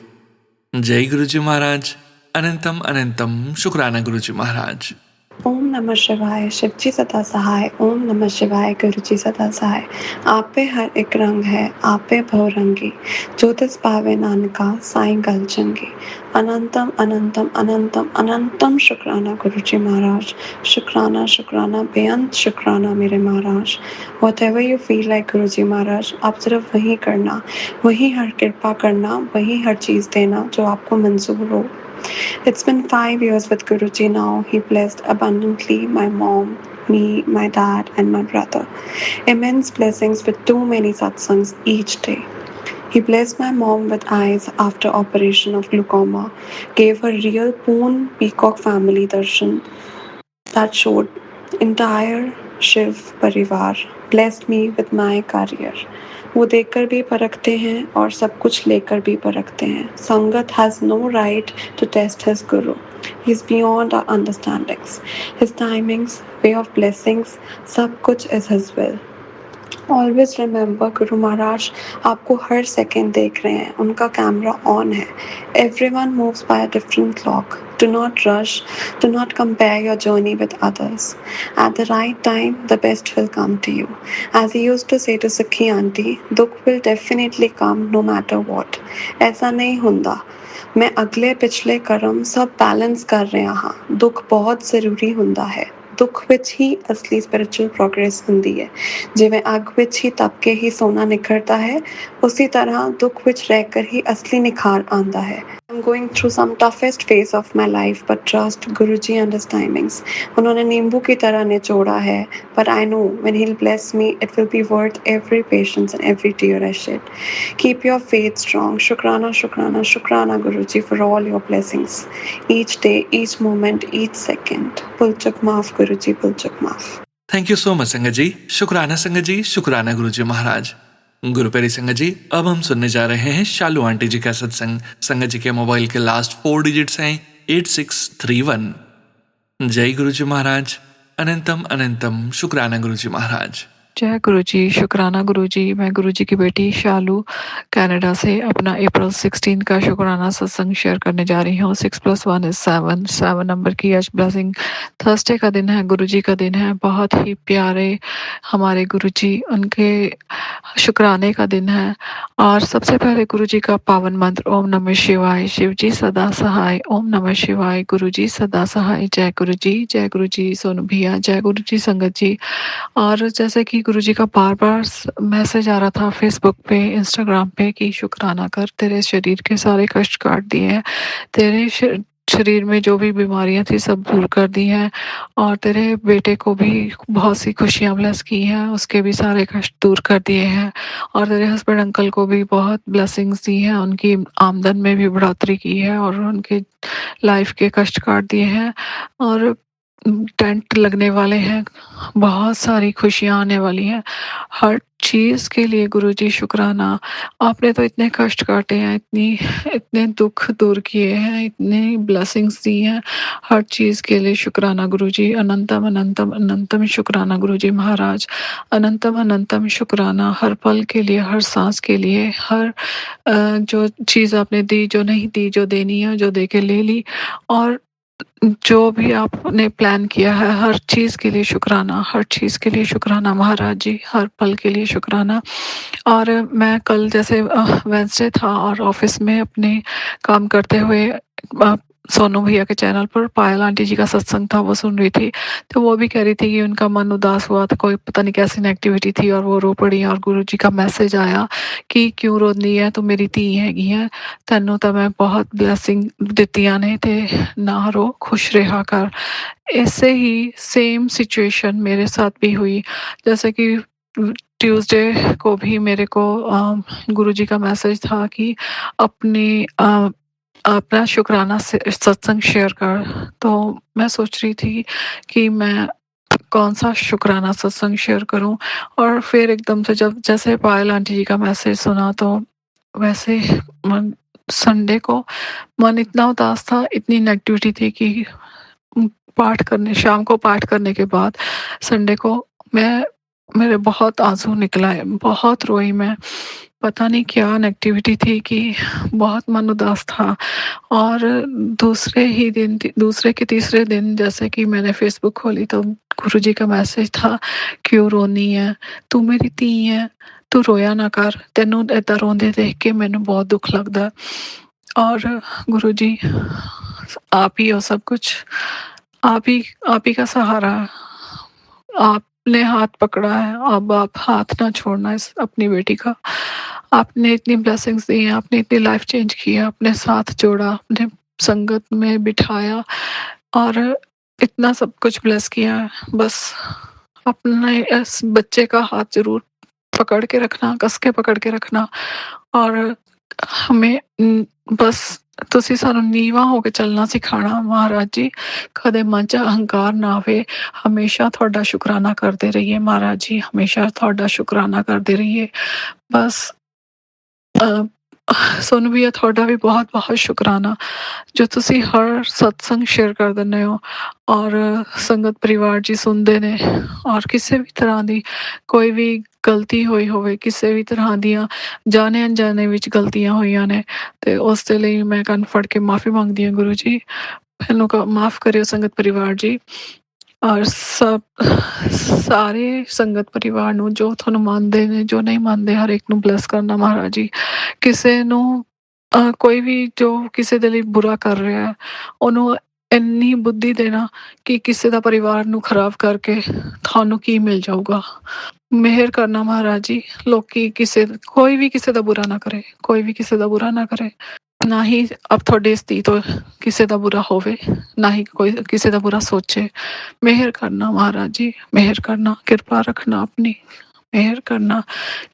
S1: जय गुरु जी महाराज। अनंतम अनंतम शुक्राना गुरु जी महाराज।
S4: ओम नमः शिवाय, शिव जी सदा सहाय। ओम नमः शिवाय, गुरु जी सदा सहाय। आप पे हर एक रंग है, आप पे बहुरंगी, जो तिस पावे नानका साईं गल चंगी। अनंतम अनंतम अनंतम अनंतम शुक्राना गुरु जी महाराज। शुक्राना शुक्राना बेअंत शुक्राना मेरे महाराज। Whatever you feel like गुरु जी महाराज, आप सिर्फ वही करना, वही हर कृपा करना, वही हर चीज़ देना जो आपको मंजूर हो। It's been 5 years with Guruji now. He blessed abundantly my mom, me, my dad and my brother. Immense blessings with too many satsangs each day. He blessed my mom with eyes after operation of glaucoma, gave her real Poon Peacock family darshan that showed entire Shiv Parivar, blessed me with my career. वो देखकर भी परखते हैं और सब कुछ लेकर भी परखते हैं। संगत has no right to test his guru. He is beyond our understandings. His timings, way of blessings, सब कुछ is his will. Always remember Guru Maharaj आपको हर सेकंड देख रहे हैं, उनका कैमरा ऑन है। Everyone moves by a different clock. Do not rush. Do not compare your journey with others. At the right time, the best will come to you. As he used to say to Sakhi auntie, दुख will definitely come no matter what. ऐसा नहीं होता,
S6: ਮੈਂ ਅਗਲੇ ਪਿਛਲੇ ਕਰਮ ਸਭ balance ਕਰ ਰਿਹਾ ਹਾਂ। ਦੁੱਖ ਬਹੁਤ ਜ਼ਰੂਰੀ ਹੁੰਦਾ ਹੈ। ਦੁੱਖ ਵਿੱਚ ਹੀ ਅਸਲੀ ਸਪਿਰਿਚੁਅਲ ਪ੍ਰੋਗਰੈਸ ਹੁੰਦੀ ਹੈ। ਜਿਵੇਂ ਅੱਗ ਵਿੱਚ ਹੀ ਤਪ ਕੇ ਹੀ ਸੋਨਾ ਨਿਖਰਦਾ ਹੈ, ਉਸੇ ਤਰ੍ਹਾਂ ਦੁੱਖ ਵਿੱਚ ਰਹਿ ਕਰ ਹੀ ਅਸਲੀ ਨਿਖਾਰ ਆਉਂਦਾ ਹੈ। I'm going through some toughest phase of my life, but trust Guru Ji and his timings. उन्होंने नींबू की तरह निचोड़ा है, but I know when he'll bless me, it will be worth every patience and every tear I shed. Keep your faith strong. Shukrana, Shukrana, Shukrana Guru Ji for all your blessings. Each day, each moment, each second. Pulchuk maaf Guru Ji, Pulchuk maaf.
S1: Thank you so much संगत जी। शुक्राना संगत जी, शुक्राना गुरुजी महाराज। गुरु प्यारी संगत जी, अब हम सुनने जा रहे हैं शालू आंटी जी का सत्संग। संगत जी के मोबाइल के लास्ट 4 डिजिट्स हैं 8631। जय गुरुजी महाराज। अनंतम अनंतम शुक्राना गुरुजी महाराज।
S7: जय गुरु जी, शुक्राना गुरु जी। मैं गुरु जी की बेटी शालू कनाडा से अपना अप्रैल 16 का शुक्राना सत्संग शेयर करने जा रही हूँ। 6+1 is 7। 7 नंबर की आज ब्लेसिंग। थर्सडे का दिन है, गुरु जी का दिन है। बहुत ही प्यारे हमारे गुरु जी, उनके शुक्राने का दिन है। और सबसे पहले गुरु जी का पावन मंत्र ओम नमः शिवाय। शिव जी सदा सहाय। ओम नमः शिवाय। गुरु जी सदा सहाय। जय गुरु जी, जय गुरु जी सोनू भैया, जय गुरु जी संगत जी। और जैसे कि गुरुजी का बार बार मैसेज आ रहा था फेसबुक पे, इंस्टाग्राम पे कि शुक्राना कर, तेरे शरीर के सारे कष्ट काट दिए हैं, तेरे शरीर में जो भी बीमारियां थी सब दूर कर दी हैं, और तेरे बेटे को भी बहुत सी खुशियां ब्लेस की हैं, उसके भी सारे कष्ट दूर कर दिए हैं, और तेरे हस्बैंड अंकल को भी बहुत ब्लेसिंग्स दी हैं, उनकी आमदन में भी बढ़ोतरी की है, और उनके लाइफ के कष्ट काट दिए हैं, और टेंट लगने वाले हैं, बहुत सारी खुशियाँ आने वाली हैं। हर चीज़ के लिए गुरुजी शुक्राना। आपने तो इतने कष्ट काटे हैं, इतने दुख दूर किए हैं, इतनी ब्लेसिंग्स दी हैं, हर चीज़ के लिए शुक्राना गुरुजी। अनंतम अनंतम अनंतम शुक्राना गुरुजी महाराज। अनंतम अनंतम शुक्राना हर पल के लिए, हर सांस के लिए, हर जो चीज़ आपने दी, जो नहीं दी, जो देनी है, जो दे के ले ली, और जो भी आपने प्लान किया है, हर चीज़ के लिए शुक्राना, हर चीज़ के लिए शुक्राना महाराज जी, हर पल के लिए शुक्राना। और मैं कल जैसे वेडनेसडे था और ऑफिस में अपने काम करते हुए सोनू भैया के चैनल पर पायल आंटी जी का सत्संग था, वो सुन रही थी, तो वो भी कह रही थी कि उनका मन उदास हुआ था, कोई पता नहीं कैसी नेगेटिविटी थी, और वो रो पड़ी, और गुरु जी का मैसेज आया कि क्यों रोनी है, तो मेरी धी हैगी है, तेनों तो मैं बहुत ब्लैसिंग दित्तियां ने, ते ना रो, खुश रहा कर। ऐसे ही सेम सिचुएशन मेरे साथ भी हुई। जैसे कि ट्यूसडे को भी मेरे को गुरुजी का मैसेज था कि अपना शुक्राना से सत्संग शेयर कर। तो मैं सोच रही थी कि मैं कौन सा शुक्राना सत्संग शेयर करूं, और फिर एकदम से जब जैसे पायल आंटी जी का मैसेज सुना, तो वैसे संडे को मन इतना उदास था, इतनी नेगेटिविटी थी कि शाम को पाठ करने के बाद संडे को मेरे बहुत आंसू निकला है, बहुत रोई मैं। पता नहीं क्या नेगेटिविटी थी कि बहुत मन उदास था। और दूसरे के तीसरे दिन जैसे कि मैंने फेसबुक खोली, तो गुरुजी का मैसेज था, क्यों रोनी है, तू मेरी धी है, तू रोया ना कर, तेनू इदां रोंदे देख के मैनू बहुत दुख लगदा। और गुरुजी आप ही हो सब कुछ, आप ही का सहारा है, आपने हाथ पकड़ा है, अब आप हाथ ना छोड़ना इस अपनी बेटी का। आपने इतनी ब्लेसिंग्स दी हैं, आपने इतनी लाइफ चेंज की है, अपने साथ जोड़ा, अपने संगत में बिठाया, और इतना सब कुछ ब्लेस किया है। बस अपने इस बच्चे का हाथ जरूर पकड़ के रखना, कस के पकड़ के रखना, और हमें बस ਤੁਸੀਂ ਸਾਨੂੰ ਨੀਵਾਂ ਹੋ ਕੇ ਚੱਲਣਾ ਸਿਖਾਉਣਾ ਮਹਾਰਾਜ ਜੀ। ਕਦੇ ਮਨ 'ਚ ਅਹੰਕਾਰ ਨਾ ਆਵੇ, ਹਮੇਸ਼ਾ ਤੁਹਾਡਾ ਸ਼ੁਕਰਾਨਾ ਕਰਦੇ ਰਹੀਏ ਮਹਾਰਾਜ ਜੀ, ਹਮੇਸ਼ਾ ਤੁਹਾਡਾ ਸ਼ੁਕਰਾਨਾ ਕਰਦੇ ਰਹੀਏ। ਬਸ सोनू भैया ਤੁਹਾਡਾ ਵੀ ਬਹੁਤ ਬਹੁਤ ਸ਼ੁਕਰਾਨਾ, ਜੋ ਤੁਸੀਂ ਹਰ ਸਤਸੰਗ ਸ਼ੇਅਰ ਕਰ ਦਿੰਦੇ ਹੋ, ਔਰ ਸੰਗਤ ਪਰਿਵਾਰ ਜੀ ਸੁਣਦੇ ਨੇ, ਔਰ ਕਿਸੇ ਵੀ ਤਰ੍ਹਾਂ ਦੀ ਕੋਈ ਵੀ ਗਲਤੀ ਹੋਈ ਹੋਵੇ, ਕਿਸੇ ਵੀ ਤਰ੍ਹਾਂ ਦੀਆਂ ਜਾਣੇ ਅਣਜਾਣੇ ਵਿੱਚ ਗਲਤੀਆਂ ਹੋਈਆਂ ਨੇ, ਤੇ ਉਸ ਦੇ ਲਈ ਮੈਂ ਕੰਨ ਫੜ ਕੇ ਮਾਫੀ ਮੰਗਦੀ ਹਾਂ ਗੁਰੂ ਜੀ, ਮੈਨੂੰ ਮਾਫ ਕਰਿਓ ਸੰਗਤ ਪਰਿਵਾਰ ਜੀ। ਔਰ ਸਾਰੇ ਸੰਗਤ ਪਰਿਵਾਰ ਨੂੰ, ਜੋ ਤੁਹਾਨੂੰ ਮੰਨਦੇ ਨੇ, ਜੋ ਨਹੀਂ ਮੰਨਦੇ, ਹਰ ਇੱਕ ਨੂੰ ਬਲੈਸ ਕਰਨਾ ਮਹਾਰਾਜ ਜੀ। ਕਿਸੇ ਨੂੰ ਕੋਈ ਵੀ ਜੋ ਕਿਸੇ ਦੇ ਲਈ ਬੁਰਾ ਕਰ ਰਿਹਾ ਹੈ, ਉਹਨੂੰ ਇੰਨੀ ਬੁੱਧੀ ਦੇਣਾ ਕਿ ਕਿਸੇ ਦਾ ਪਰਿਵਾਰ ਨੂੰ ਖਰਾਬ ਕਰਕੇ ਤੁਹਾਨੂੰ ਕੀ ਮਿਲ ਜਾਊਗਾ। ਮਿਹਰ ਕਰਨਾ ਮਹਾਰਾਜ ਜੀ, ਲੋਕੀ ਕੋਈ ਵੀ ਕਿਸੇ ਦਾ ਬੁਰਾ ਨਾ ਕਰੇ, ਕੋਈ ਵੀ ਕਿਸੇ ਦਾ ਬੁਰਾ ਨਾ ਕਰੇ, ਨਾ ਹੀ ਅਬ ਤੁਹਾਡੇ ਸਤੀ ਤੋਂ ਕਿਸੇ ਦਾ ਬੁਰਾ ਹੋਵੇ, ਨਾ ਹੀ ਕੋਈ ਕਿਸੇ ਦਾ ਬੁਰਾ ਸੋਚੇ। ਮਿਹਰ ਕਰਨਾ ਮਹਾਰਾਜ ਜੀ, ਮਿਹਰ ਕਰਨਾ, ਕਿਰਪਾ ਰੱਖਣਾ ਆਪਣੀ, ਮਿਹਰ ਕਰਨਾ,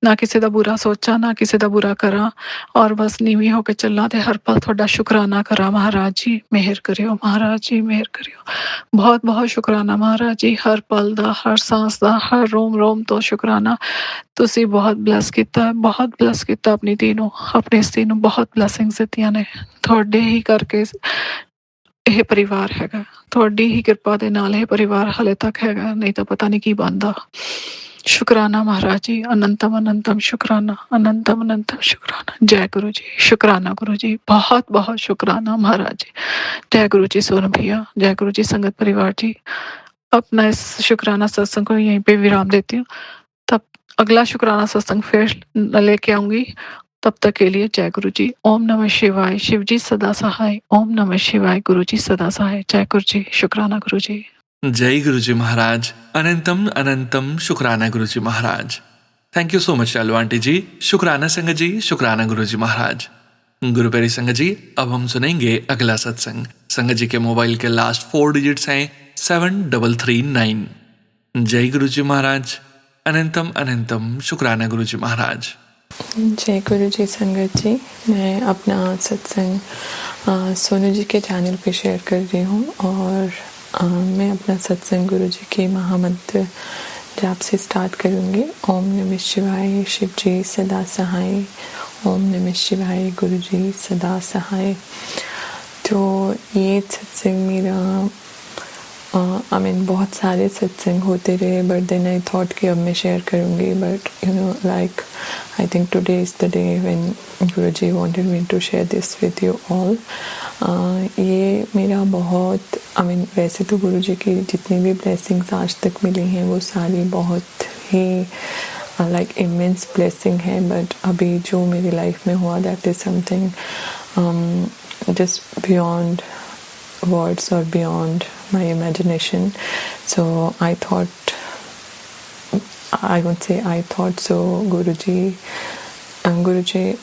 S7: ਨਾ ਕਿਸੇ ਦਾ ਬੁਰਾ ਸੋਚਾਂ, ਨਾ ਕਿਸੇ ਦਾ ਬੁਰਾ ਕਰਾਂ, ਔਰ ਬਸ ਨੀਵੀਂ ਹੋ ਕੇ ਚੱਲਾਂ ਤੇ ਹਰ ਪਲ ਤੁਹਾਡਾ ਸ਼ੁਕਰਾਨਾ ਕਰਾਂ। ਮਹਾਰਾਜ ਜੀ ਮਿਹਰ ਕਰਿਓ, ਮਹਾਰਾਜ ਜੀ ਮਿਹਰ ਕਰਿਓ। ਬਹੁਤ ਬਹੁਤ ਸ਼ੁਕਰਾਨਾ ਮਹਾਰਾਜ ਜੀ, ਹਰ ਪਲ ਦਾ, ਹਰ ਸਾਂਸ ਦਾ, ਹਰ ਰੋਮ ਰੋਮ ਤੋਂ ਸ਼ੁਕਰਾਨਾ। ਤੁਸੀਂ ਬਹੁਤ ਬਲੈਸ ਕੀਤਾ, ਬਹੁਤ ਬਲੈਸ ਕੀਤਾ ਆਪਣੀ ਧੀ ਨੂੰ, ਆਪਣੀ ਇਸ ਧੀ ਨੂੰ ਬਹੁਤ ਬਲੈਸਿੰਗਸ ਦਿੱਤੀਆਂ ਨੇ। ਤੁਹਾਡੇ ਹੀ ਕਰਕੇ ਇਹ ਪਰਿਵਾਰ ਹੈਗਾ, ਤੁਹਾਡੀ ਹੀ ਕਿਰਪਾ ਦੇ ਨਾਲ ਇਹ ਪਰਿਵਾਰ ਹਾਲੇ ਤੱਕ ਹੈਗਾ, ਨਹੀਂ ਤਾਂ ਪਤਾ ਨਹੀਂ ਕੀ ਬਣਦਾ। ਸ਼ੁਕਰਾਨਾ ਮਹਾਰਾਜ ਜੀ, ਅਨੰਤਮ ਅਨੰਤਮ ਸ਼ੁਕਰਾਨਾ, ਅਨੰਤਮ ਅਨੰਤਮ ਸ਼ੁਕਰਾਨਾ। ਜੈ ਗੁਰੂ ਜੀ, ਸ਼ੁਕਰਾਨਾ गुरु जी, बहुत बहुत शुक्राना महाराज जी। जय गुरु जी सोनू भैया, जय गुरु जी संगत परिवार जी। अपना इस शुक्राना सत्संग को यहीं पे विराम देती हूँ, तब अगला शुक्राना सत्संग फिर लेके आऊंगी। तब तक के लिए जय गुरु जी, ओम नमः शिवाय, शिव जी सदा सहाय, ओम नमः शिवाय, गुरु जी सदा सहाय। जय गुरु जी, शुक्राना गुरु जी।
S1: जय गुरुजी महाराज, अनंतम अनंतम शुक्राना Guruji Maharaj. Thank you so much चालू आंटी जी, शुक्राना संगत जी, शुक्राना गुरुजी महाराज। गुरु प्यारी संगत जी, अब हम सुनेंगे अगला सत्संग। संगत जी के मोबाइल के लास्ट 4 डिजिट्स हैं 7339। जय गुरुजी महाराज, अनंतम अनंतम शुक्राना गुरुजी महाराज।
S4: जय गुरु जी संगत जी, मैं अपना सत्संग सोनू जी के चैनल पे शेयर कर रही हूँ, और मैं अपना सत्संग गुरु जी के महामंत्र जाप से स्टार्ट करूँगी। ओम नमः शिवाय, शिव जी सदा सहाय, ओम नमः शिवाय, गुरु जी सदा सहाय। तो ये सत्संग मेरा बहुत सारे सत्संग होते रहे, बट देन आई थॉट कि अब मैं शेयर करूँगी, but you know like I think today is the day when Guruji wanted me to share this with you all. ये मेरा बहुत वैसे तो गुरुजी की जितनी भी ब्लेसिंग्स आज तक मिली हैं वो सारी बहुत ही लाइक इमेंस ब्लेसिंग है, बट अभी जो मेरी लाइफ में हुआ that is something just beyond words or beyond my imagination. So I thought, I won't say I thought, so Guruji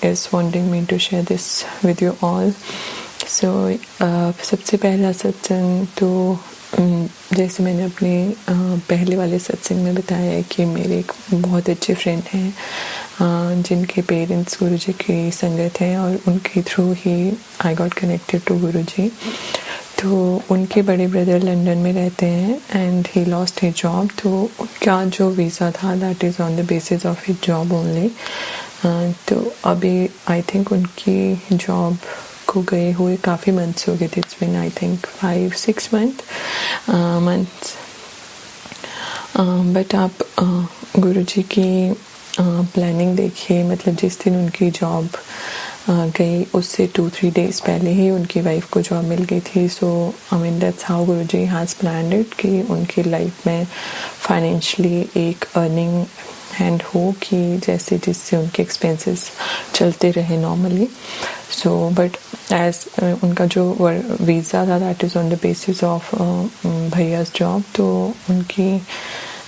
S4: is wanting me to share this with you all. So सबसे पहला सत्संग तो जैसे मैंने अपने पहले वाले सत्संग में बताया है कि मेरे एक बहुत अच्छे फ्रेंड हैं जिनके पेरेंट्स गुरुजी की संगत हैं, और उनके थ्रू ही I got connected to Guruji. तो उनके बड़े ब्रदर लंदन में रहते हैं and he lost his job, तो उनका जो वीज़ा था that is on the basis of his job only. तो अभी आई थिंक उनकी जॉब को गए हुए काफ़ी मंथ्स हो गए थे, it's been I think 5-6 months. But आप गुरुजी की प्लानिंग देखिए, मतलब जिस दिन उनकी जॉब गई उससे 2-3 डेज पहले ही उनकी वाइफ को जॉब मिल गई थी। So that's how Guruji has planned it कि उनकी लाइफ में फाइनेंशियली एक अर्निंग हैंड हो कि जैसे जिससे उनके एक्सपेंसेस चलते रहे नॉर्मली। सो बट एज उनका जो वीज़ा था that is on the basis of भैया's जॉब, तो उनकी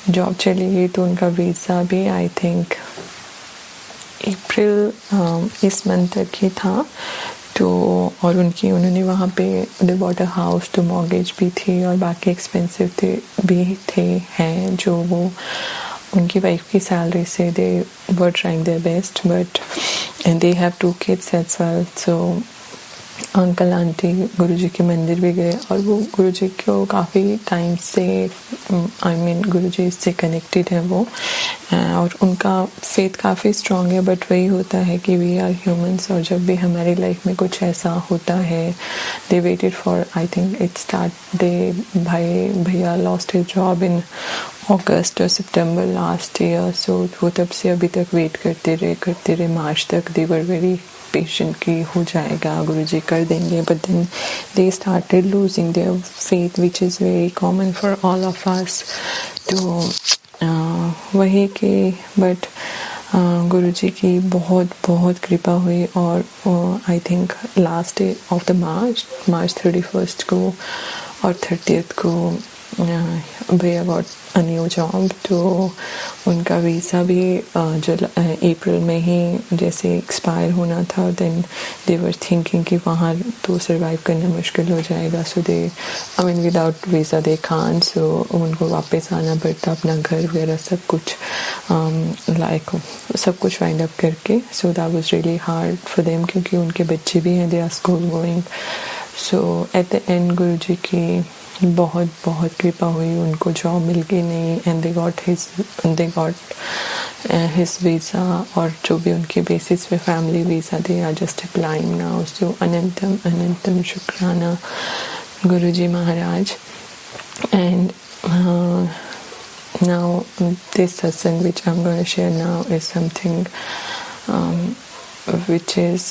S4: जॉब चली गई, तो उनका वीज़ा भी आई थिंक अप्रैल इस मंथ तक ही था। तो और उन्होंने वहाँ पे दे बॉट अ हाउस, तो मॉर्गेज भी थी और बाकी एक्सपेंसिव हैं जो वो उनकी वाइफ की सैलरी से they were trying their best, but they have 2 kids as well. So uncle aunty Guruji के मंदिर भी गए, और वो गुरुजी को काफ़ी टाइम से गुरुजी से कनेक्टेड है वो, और उनका फेथ काफ़ी स्ट्रॉन्ग है। बट वही होता है कि वी आर ह्यूमंस, और जब भी हमारी लाइफ में कुछ ऐसा होता है, they waited for I think it start they भैया lost his job in August और सितंबर लास्ट ईयर। सो वो तब से अभी तक वेट करते रहे मार्च तक। दे वर वेरी पेशेंट की हो जाएगा, गुरुजी कर देंगे, but then they started losing their faith which is very common for all of us. तो वही कि बट
S8: गुरुजी की बहुत बहुत कृपा हुई और I think last day of the March 31 को और 30th को भैया गॉट अ न्यू जॉब, तो उनका वीज़ा भी अप्रैल में ही जैसे एक्सपायर होना था, देन दे वर थिंकिंग कि वहाँ तो सर्वाइव करना मुश्किल हो जाएगा, सो दे आई मीन विदाउट वीज़ा दे खान, सो उनको वापस आना पड़ता अपना घर वगैरह सब कुछ लाइक सब कुछ फाइंड अप करके, so that was really hard for them क्योंकि उनके बच्चे भी हैं, they are school going. So at the end Guruji की बहुत बहुत कृपा हुई, उनको जॉब मिल गई नहीं and they got his visa और जो भी उनके बेसिस पे family visa they are just applying now. So अनंतम अनंतम शुक्राना Guruji Maharaj. And now this satsang which I'm going to share now is something which is,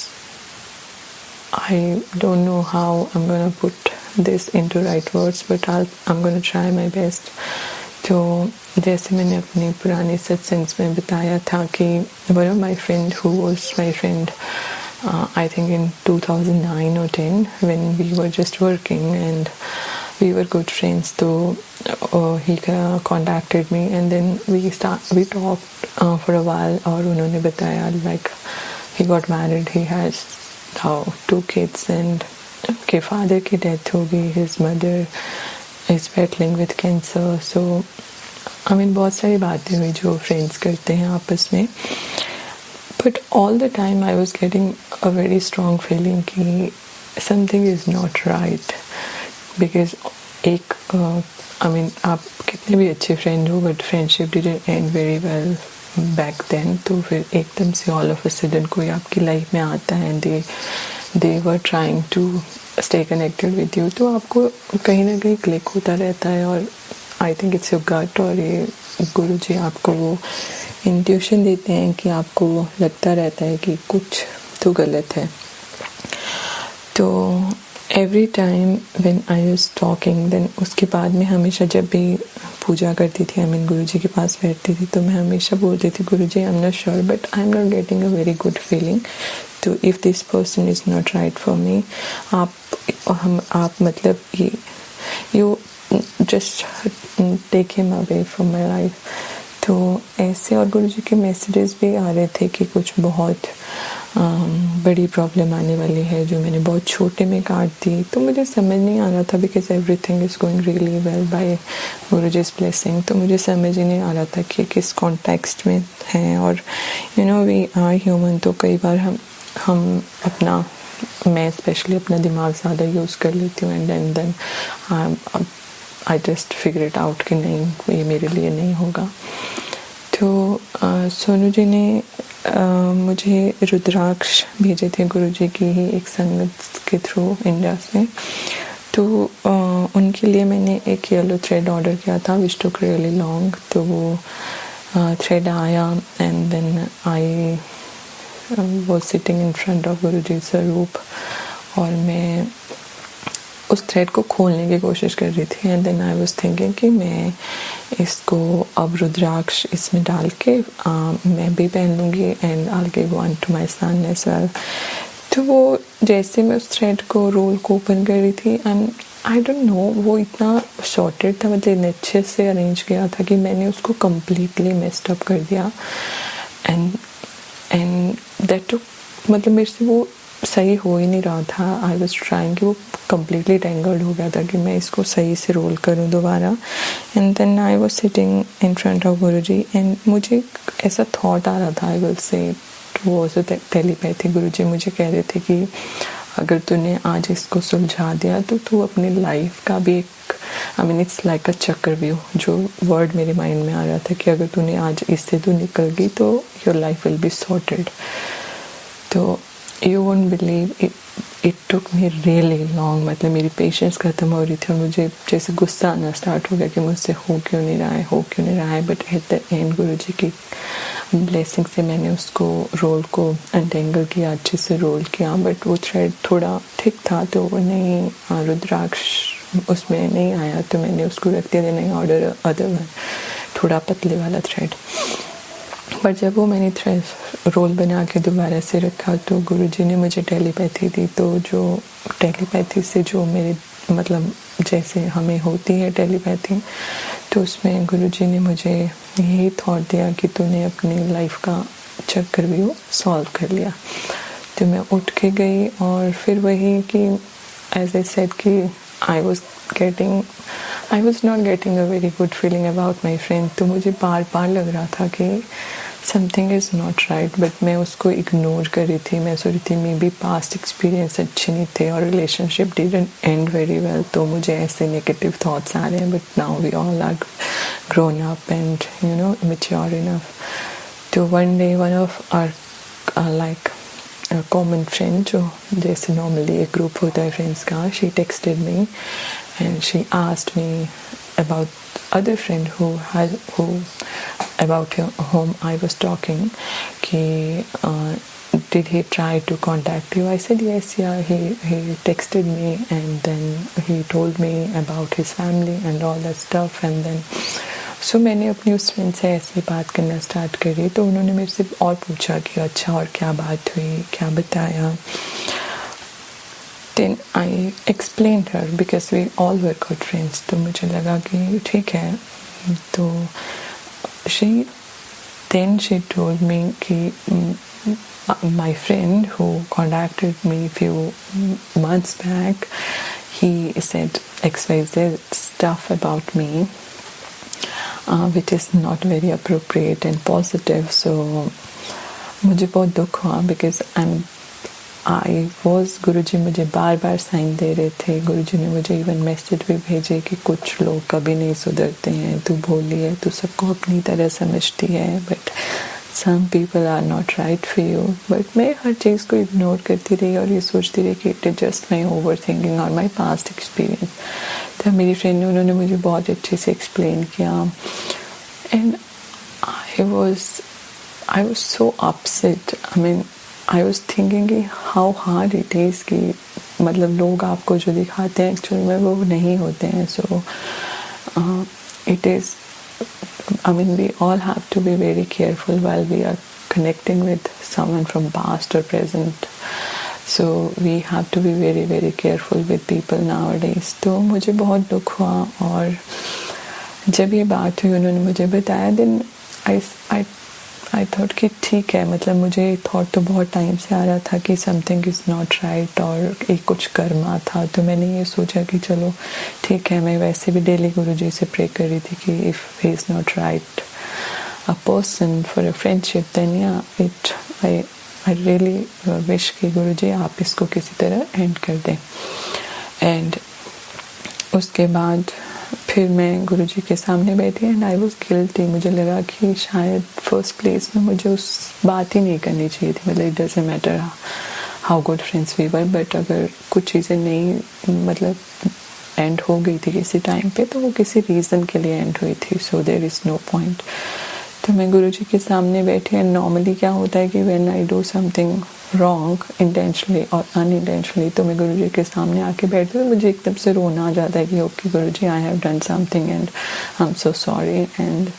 S8: I don't know how I'm going to put this into right words, but I'm going to try my best. तो जैसे मैंने अपने पुराने सत्संग्स में बताया था कि one of my friend who was my friend I think in 2009 or 10 when we were just working and we were good friends, so he contacted me and then we talked for a while और उन्होंने बताया like he got married, he has 2 kids and के father की death हो गई, his mother is battling with cancer, so I mean बहुत सारी बातें हुई जो friends करते हैं आपस में, but all the time I was getting a very strong feeling कि something is not right because एक I mean आप कितने भी अच्छे friend हो but friendship didn't end very well back then, तो फिर एकदम से all of a sudden कोई आपकी life में आता है and they were trying to stay connected with you, तो आपको कहीं ना कहीं क्लिक होता रहता है और I think it's your gut और ये गुरुजी आपको वो इंट्यूशन देते हैं कि आपको लगता रहता है कि कुछ तो गलत है। तो every time when I was talking then उसके बाद में हमेशा जब भी पूजा करती थी आई मीन गुरुजी के पास बैठती थी तो मैं हमेशा बोलती थी Guruji I am not sure but I am not getting a very good feeling, तो if this person is not right for me आप मतलब you just take him away from my life. तो ऐसे और गुरुजी के मैसेजेस भी आ रहे थे कि कुछ बहुत बड़ी प्रॉब्लम आने वाली है जो मैंने बहुत छोटे में काट दी, तो मुझे समझ नहीं आ रहा था because everything is going really well by Guruji's blessing, तो मुझे समझ ही नहीं आ रहा था कि किस कॉन्टेक्स्ट में है और you know we are human, तो कई बार हम अपना मैं स्पेशली अपना दिमाग ज़्यादा यूज़ कर लेती हूँ and then I just figure it out कि नहीं ये मेरे लिए नहीं होगा। तो सोनू जी ने मुझे रुद्राक्ष भेजे थे गुरुजी की ही एक संगत के थ्रू इंडिया से, तो उनके लिए मैंने एक येलो थ्रेड ऑर्डर किया था विच टुक रियली लॉन्ग, तो वो थ्रेड आया and then I was sitting in front of Guruji स्वरूप और मैं उस थ्रेड को खोलने की कोशिश कर रही थी and then I was thinking कि मैं इसको अब रुद्राक्ष इसमें डाल के मैं भी पहन लूँगी and I will give one to my son as well. तो वो जैसे मैं उस थ्रेड को रोल को ओपन कर रही थी एंड आई डोंट नो वो इतना सॉर्टेड था, मतलब अच्छे से अरेंज किया था कि मैंने उसको कम्प्लीटली मेस्ड अप कर दिया एंड दैट टू मतलब मेरे से वो सही हो ही नहीं रहा था। आई वॉज ट्राइंग कि वो कम्प्लीटली टेंगल्ड हो गया था कि मैं इसको सही से रोल करूं दोबारा and then I was sitting in front of Guruji and मुझे ऐसा थॉट आ रहा था आई विल से वो टेलीपैथी गुरुजी मुझे कह रहे थे कि अगर तूने आज इसको सुलझा दिया तो तू अपनी लाइफ का भी एक आई मीन इट्स लाइक अ चक्रव्यूह, जो वर्ड मेरे माइंड में आ रहा था कि अगर तूने आज इससे तू निकल गई तो your life will be sorted. तो you won't believe it took me really long, मतलब मेरी पेशेंस ख़त्म हो रही थी और मुझे जैसे गुस्सा आना स्टार्ट हो गया कि मुझसे हो क्यों नहीं रहा है but at the end Guruji की ब्लेसिंग से मैंने उसको रोल को अनटेंगल किया, अच्छे से रोल किया, बट वो थ्रेड थोड़ा थिक था तो वो नहीं रुद्राक्ष उसमें नहीं आया, तो मैंने उसको रख दिया, नहीं ऑर्डर अदर वन थोड़ा पतले वाला थ्रेड। पर जब वो मैंने रोल बना के दोबारा से रखा तो गुरुजी ने मुझे टेलीपैथी दी। तो जो टेलीपैथी से जो मेरे मतलब जैसे हमें होती है टेलीपैथी, तो उसमें गुरुजी ने मुझे यही थॉट दिया कि तूने अपनी लाइफ का चक्रव्यूह सॉल्व कर लिया। तो मैं उठ के गई और फिर वही कि एज आई सेड कि I was not getting a very good feeling about my friend. तो मुझे बार बार लग रहा था कि something is not right, but मैं उसको इग्नोर कर रही थी। मैं सोच रही थी मे बी पास्ट एक्सपीरियंस अच्छे नहीं थे और relationship didn't end very well, तो मुझे ऐसे नेगेटिव थॉट्स आ रहे हैं। But now we all are grown up and you know mature enough. तो one day one of our like common friend, जो जैसे नॉर्मली एक ग्रुप होता है फ्रेंड्स का, she texted me and she asked me about other friend who about whom I was talking कि did he try to contact you? I said yes, yeah, he texted me and then he told me about his family and all that stuff and then so मैंने अपनी उस friend से ऐसी बात करना start करी। तो उन्होंने मेरे से और पूछा कि अच्छा और क्या बात हुई, क्या बताया। Then I explained her because we all were good friends. तो मुझे लगा कि ठीक है। तो she told me कि my friend who contacted me few months back, he said XYZ stuff about me, which is not very appropriate and positive. So मुझे बहुत दुख हुआ because गुरुजी मुझे बार बार साइन दे रहे थे। गुरुजी ने मुझे इवन मैसेज भी भेजे कि कुछ लोग कभी नहीं सुधरते हैं, तू भोली है, तू सबको अपनी तरह समझती है, but some people are not right for you. But मैं हर चीज़ को इग्नोर करती रही और ये सोचती रही कि it is just my over thinking और माई पास्ट एक्सपीरियंस। तो मेरी फ्रेंड ने उन्होंने मुझे बहुत अच्छे से एक्सप्लेन किया and I was so upset. I was thinking कि हाउ हार्ड इट इज़ कि मतलब लोग आपको जो दिखाते हैं एक्चुअली में वो नहीं होते हैं। So it is we all have to be very careful while we are connecting with someone from past or present. So we have to be very very careful with people nowadays. तो मुझे बहुत दुख हुआ और जब ये बात हुई उन्होंने मुझे बताया, then I thought कि ठीक है, मतलब मुझे थॉट तो बहुत टाइम से आ रहा था कि समथिंग इज़ नॉट राइट और एक कुछ कर्मा था। तो मैंने ये सोचा कि चलो ठीक है। मैं वैसे भी डेली गुरुजी से प्रे कर रही थी कि if he is not right a person for a friendship then yeah I really wish कि गुरुजी आप इसको किसी तरह एंड कर दें। एंड उसके बाद फिर मैं गुरुजी के सामने बैठी एंड आई वॉज गिल्टी। मुझे लगा कि शायद फर्स्ट प्लेस में मुझे उस बात ही नहीं करनी चाहिए थी। मतलब it doesn't matter how good friends we were, but अगर कुछ चीज़ें नहीं मतलब एंड हो गई थी किसी टाइम पे तो वो किसी रीज़न के लिए एंड हुई थी। So there is no point. तो मैं गुरुजी के सामने बैठी एंड नॉर्मली क्या होता है कि when I do something wrong intentionally और अनइंटेंशनली तो मैं गुरुजी के सामने आके बैठती हूँ, मुझे एकदम से रोना आ जाता है कि okay Guruji I have done something and I am so sorry. And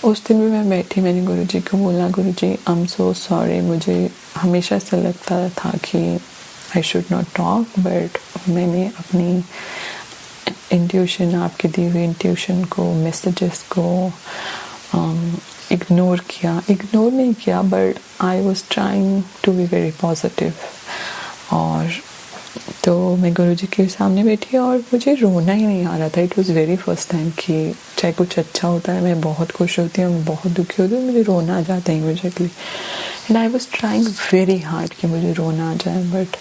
S8: उस दिन भी मैं बैठी, मैंने गुरुजी को बोला गुरुजी आई एम सो सॉरी। मुझे हमेशा से लगता था कि I should not talk, but मैंने अपनी इंट्यूशन, आपके दी हुई इंट्यूशन को, मैसेजेस को इग्नोर नहीं किया, but I was trying to be very positive. और तो मैं गुरुजी के सामने बैठी और मुझे रोना ही नहीं आ रहा था। It was very first time कि चाहे कुछ अच्छा होता है मैं बहुत खुश होती हूँ, मैं बहुत दुखी होती हूँ, मुझे रोना आ जाता है immediately. And I was trying very hard कि मुझे रोना आ जाए, but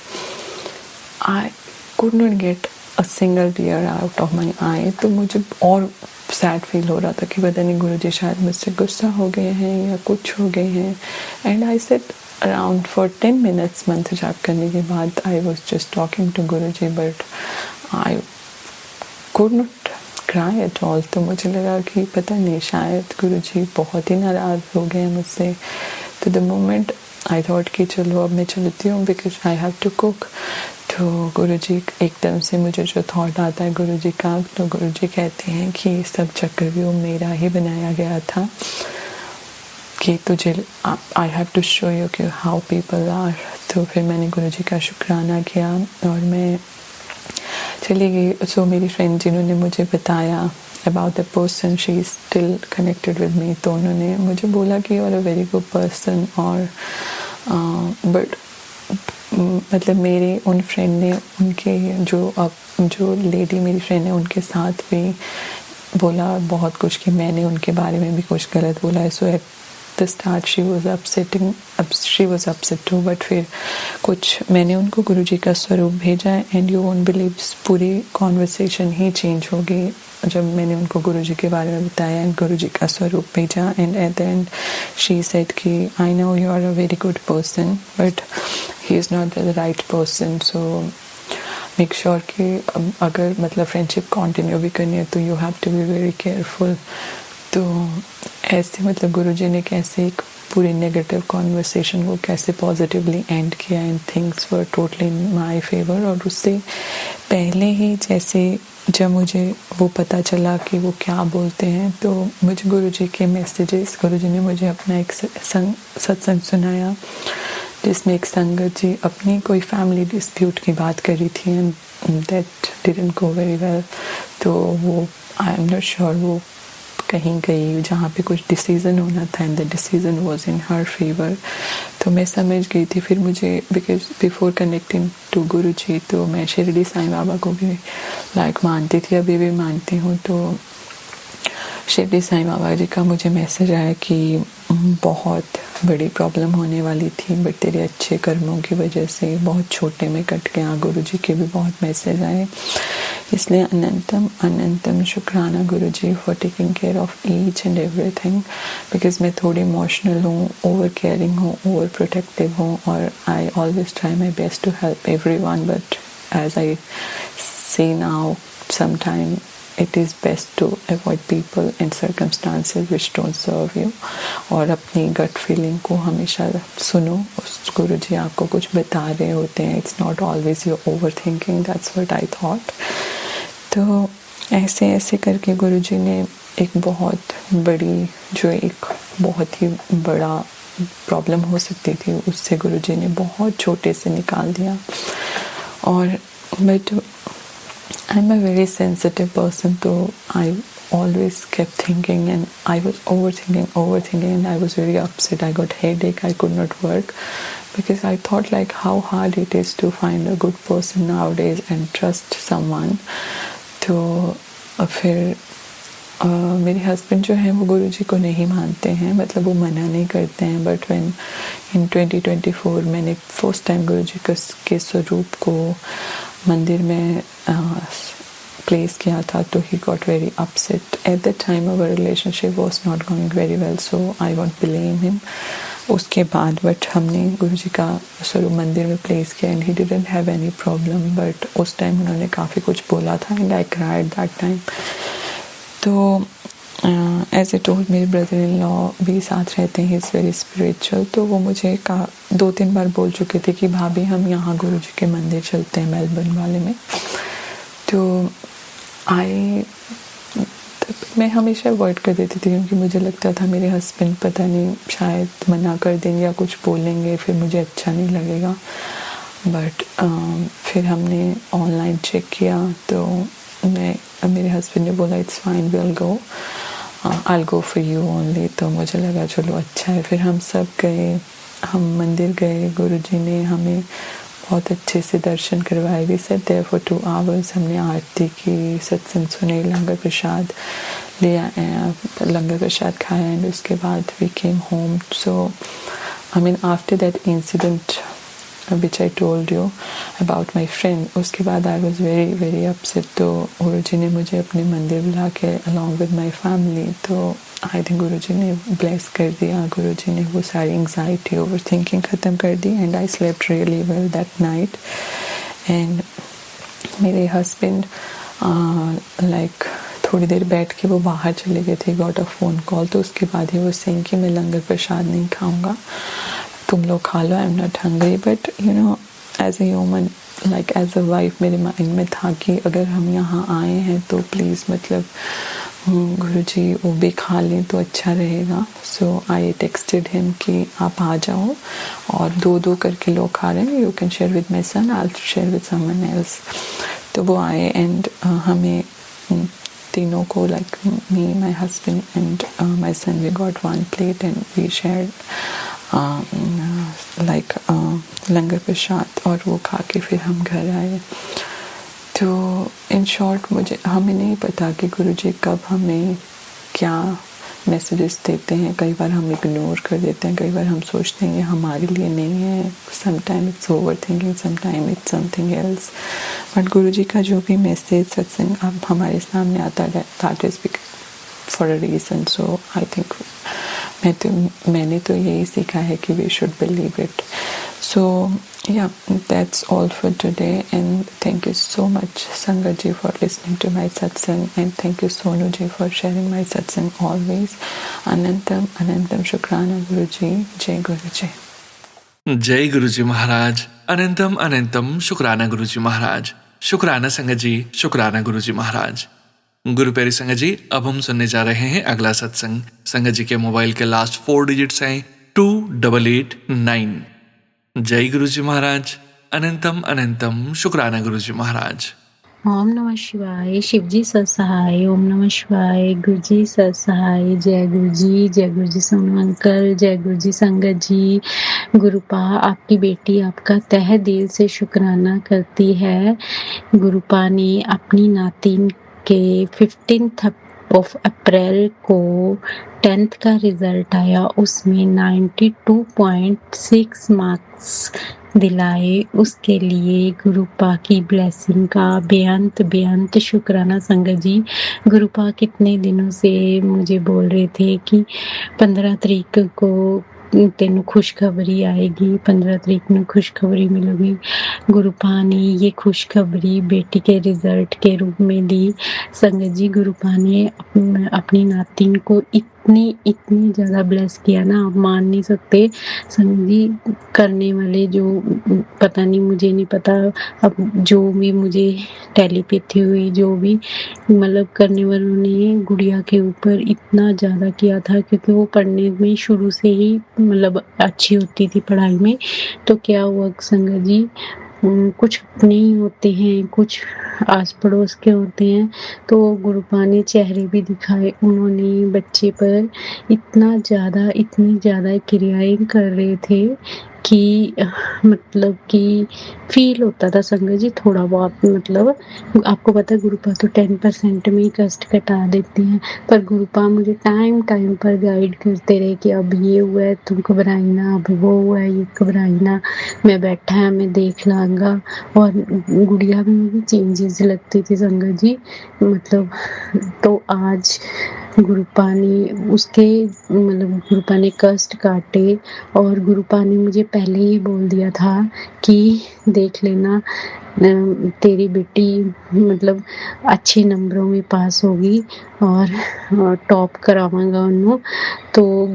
S8: I could not get a single tear out of my eye. तो मुझे और सैड फील हो रहा था कि पता नहीं गुरुजी शायद मुझसे गुस्सा हो गए हैं या कुछ हो गए हैं। And I said around for 10 minutes मंत्र जाप करने के बाद I was just talking to Guruji, but I could not cry at all. तो मुझे लगा कि पता नहीं शायद गुरुजी बहुत ही नाराज़ हो गए हैं मुझसे। तो द मोमेंट आई थॉट कि चलो अब मैं चलती हूँ because I have to cook. तो गुरुजी एकदम से मुझे जो थॉट आता है गुरुजी का, तो गुरुजी कहते हैं कि सब चक्रव्यूह मेरा ही बनाया गया था कि तुझे I have to show you कि हाउ पीपल आर। तो फिर मैंने गुरुजी का शुक्राना किया और मैं चली गई। सो मेरी फ्रेंड जिन्होंने मुझे बताया about the person, she is still connected with me, तो उन्होंने मुझे बोला कि you are a very good person. और बट मतलब मेरे उन फ्रेंड ने उनके जो लेडी मेरी फ्रेंड है उनके साथ भी बोला बहुत कुछ कि मैंने उनके बारे में भी कुछ गलत बोला है। So at the start she was upset too, बट फिर कुछ मैंने उनको गुरुजी का स्वरूप भेजा एंड यू वोंट बिलीव पूरी कॉन्वर्सेशन ही चेंज हो गई जब मैंने उनको गुरुजी के बारे में बताया एंड गुरुजी का स्वरूप भेजा। And at the end she said कि I know you are a very good person but he is not the right person, so make sure कि अगर मतलब फ्रेंडशिप कंटिन्यू भी करनी है तो you have to be very careful. तो ऐसे मतलब गुरुजी ने कैसे एक पूरी नेगेटिव कॉन्वर्सेशन को कैसे पॉजिटिवली एंड किया and things were totally in my favour. और उससे पहले ही जैसे जब मुझे वो पता चला कि वो क्या बोलते हैं तो मुझे गुरुजी के मैसेजेस, गुरुजी ने मुझे अपना एक सत्संग सुनाया जिसमें एक संगत जी अपनी कोई फैमिली डिस्प्यूट की बात कर रही थी and that didn't go very well. तो वो आई एम नॉट श्योर वो कहीं गई जहाँ पे कुछ डिसीज़न होना था and the decision was in her favour. तो मैं समझ गई थी। फिर मुझे because before connecting to Guruji तो मैं शिरडी साईं बाबा को भी मानती थी, अभी भी मानती हूँ। तो शिरडी साईं बाबा जी का मुझे मैसेज आया कि बहुत बड़ी प्रॉब्लम होने वाली थी बट तेरे अच्छे कर्मों की वजह से बहुत छोटे में कट गया। गुरुजी के भी बहुत मैसेज आए, इसलिए अनंतम अनंतम शुक्राना Guruji for taking care of each and everything. Because मैं थोड़ी इमोशनल हूँ, ओवर केयरिंग हूँ, ओवर प्रोटेक्टिव हूँ और I always try my best to help everyone but as I see now sometime it is best to avoid people and circumstances which don't serve you। और अपनी gut feeling को हमेशा सुनो। उस गुरुजी आपको कुछ बता रहे होते हैं, it's not always your over thinking, that's what I thought. तो ऐसे ऐसे करके गुरुजी ने एक बहुत बड़ी जो एक बहुत ही बड़ा प्रॉब्लम हो सकती थी उससे गुरुजी ने बहुत छोटे से निकाल दिया। और but I'm a very sensitive person, so I always kept thinking and I was overthinking and I was very upset. I got headache, I could not work because I thought like how hard it is to find a good person nowadays and trust someone। तो फिर मेरे husband जो हैं वो गुरुजी को नहीं मानते हैं, मतलब वो मना नहीं करते हैं। बट व्हेन इन 2024 मैंने फर्स्ट टाइम गुरुजी के स्वरूप को मंदिर में प्लेस किया था तो he got very upset. At the time our relationship was not going very well, so I won't blame him. उसके बाद बट हमने गुरुजी का स्वरूप मंदिर में प्लेस किया and he didn't have any problem. But उस टाइम उन्होंने काफ़ी कुछ बोला था and I cried that time. तो एज ए टोल्ड मेरे ब्रदर इन लॉ भी साथ रहते हैं, इज़ वेरी स्पिरिचुअल। तो वो मुझे 2-3 बार बोल चुके थे कि भाभी हम यहाँ गुरुजी के मंदिर चलते हैं मेलबर्न वाले में। तो मैं हमेशा अवॉइड कर देती थी क्योंकि मुझे लगता था मेरे हस्बैंड पता नहीं शायद मना कर देंगे या कुछ बोलेंगे, फिर मुझे अच्छा नहीं लगेगा। बट फिर हमने ऑनलाइन चेक किया तो मेरे हस्बैंड ने बोला it's fine, will go, I go for you only. तो मुझे लगा चलो अच्छा है। फिर हम सब गए, हम मंदिर गए, गुरुजी ने हमें बहुत अच्छे से दर्शन करवाए। We sat there for 2 hours. हमने आरती की, सत्संग सुने, लंगर प्रसाद लिया, लंगर प्रसाद खाया एंड उसके बाद we came home. So I mean after that incident which I told you about my friend, उसके बाद I was very very upset। तो गुरुजी ने मुझे अपने मंदिर बुला के along with my family, तो I think गुरुजी ने bless कर दिया। गुरुजी ने वो सारी anxiety overthinking ख़त्म कर दी and I slept really well that night। and मेरे husband like थोड़ी देर बैठ के वो बाहर चले गए थे, got a phone call। तो उसके बाद ही वो saying कि मैं लंगर प्रसाद नहीं खाऊंगा, तुम लोग खा लो, I am not hungry. But you know as a human like as a wife मेरे माइंड में था कि अगर हम यहाँ आए हैं तो प्लीज़ मतलब गुरुजी वो भी खा लें तो अच्छा रहेगा। सो आई टेक्सटेड हिम कि आप आ जाओ, और दो दो करके लोग खा रहे हैं, you can share with my son, I will share with someone else. तो वो आए एंड हमें तीनों को, like me, my husband and my son, we got one plate and we shared like langar prasad, और वो खा के फिर हम घर आए। तो इन शॉर्ट हमें नहीं पता कि गुरुजी कब हमें क्या मैसेजेस देते हैं। कई बार हम इग्नोर कर देते हैं, कई बार हम सोचते हैं ये हमारे लिए नहीं है, sometime it's over thinking, sometime it's something else. But Guruji का जो भी मैसेज सत्संग अब हमारे सामने आता है, that is for a reason. So I think मैंने तो यही सीखा है कि we should believe it. So yeah, that's all for today, and thank you so much Sangat ji for listening to my satsang, and thank you Sonu ji for sharing my satsang always. Anantam Anantam Shukrana Guruji, Jai Guruji.
S1: जय गुरुजी महाराज। अनंतम अनंतम शुक्राना गुरुजी महाराज। शुक्राना संगत जी, शुक्राना गुरुजी महाराज। गुरु प्यारी संगत जी, अब हम सुनने जा रहे हैं अगला सत्संग। संगत जी के मोबाइल के लास्ट 4 डिजिट्स हैं 2889। जय गुरुजी महाराज। अनंतम अनंतम शुक्राना गुरुजी महाराज।
S5: ओम नमः शिवाय, शिवजी सहाय। ओम नमः शिवाय, गुरुजी सहाय। जय गुरुजी सोनू अंकल, जय गुरुजी संगत जी। गुरुपा, आपकी बेटी आपका तहे दिल से शुक्राना करती है। गुरुपा ने अपनी नातिन के 15 ऑफ अप्रैल को 10th का रिजल्ट आया, उसमें 92.6 मार्क्स दिलाए। उसके लिए गुरुपा की ब्लेसिंग का बेअंत शुक्राना संगत जी। गुरुपा कितने दिनों से मुझे बोल रहे थे कि 15 तारीख को तेनू खुशखबरी आएगी, 15 तारीख में खुशखबरी मिलेगी। गुरुपा ने ये खुशखबरी बेटी के रिजल्ट के रूप में दी। संगत जी, गुरुपा ने अपनी नातिन को इतनी ज़्यादा ब्लेस किया ना, आप मान नहीं सकते। संगत जी, करने वाले जो, पता नहीं, मुझे नहीं पता, अब जो भी मुझे टेलीपैथी हुई, जो भी मतलब करने वालों ने गुड़िया के ऊपर इतना ज़्यादा किया था, क्योंकि वो पढ़ने में शुरू से ही मतलब अच्छी होती थी पढ़ाई में। तो क्या हुआ संगत जी, कुछ अपने ही होते हैं, कुछ आस पड़ोस के होते हैं। तो गुरुपा ने चेहरे भी दिखाए, उन्होंने बच्चे पर इतनी ज़्यादा क्रियाएं कर रहे थे कि मतलब कि फील होता था संगत जी थोड़ा बहुत। मतलब आपको पता है गुरुपा तो 10% में ही कष्ट कटा देती हैं, पर गुरुपा मुझे टाइम पर गाइड करते रहे कि अब ये हुआ है, तुम घबराई ना, अब वो हुआ है, ये घबराई ना, मैं बैठा है, मैं देख लाऊंगा। और गुड़िया में मुझे चेंजेस लगती थी संगत जी, मतलब। तो आज गुरुपा ने कष्ट काटे, और गुरुपा ने मुझे पहले ही बोल दिया था कि देख लेना, तेरी बेटी मतलब अच्छे नंबरों में पास होगी और टॉप करावांगा उन्होंने। तो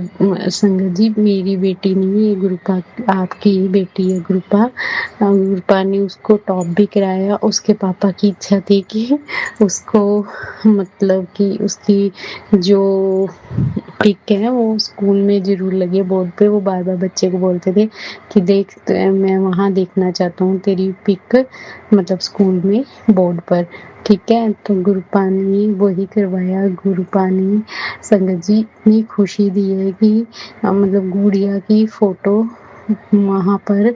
S5: संगत जी, मेरी बेटी नहीं है गुरुपा, आपकी ही बेटी है गुरुपा। गुरुपा ने उसको टॉप भी कराया। उसके पापा की इच्छा थी कि उसको मतलब कि उसकी जो पिक है वो स्कूल में जरूर लगे, बोर्ड पे। वो बार बार बच्चे को बोलते थे कि देख, मैं वहाँ देखना चाहता हूँ तेरी पिक, मतलब स्कूल में बोर्ड पर, ठीक है। तो गुरुपा ने वही करवाया। गुरुपा ने संगत जी इतनी खुशी दी है कि मतलब गुड़िया की फोटो वहाँ पर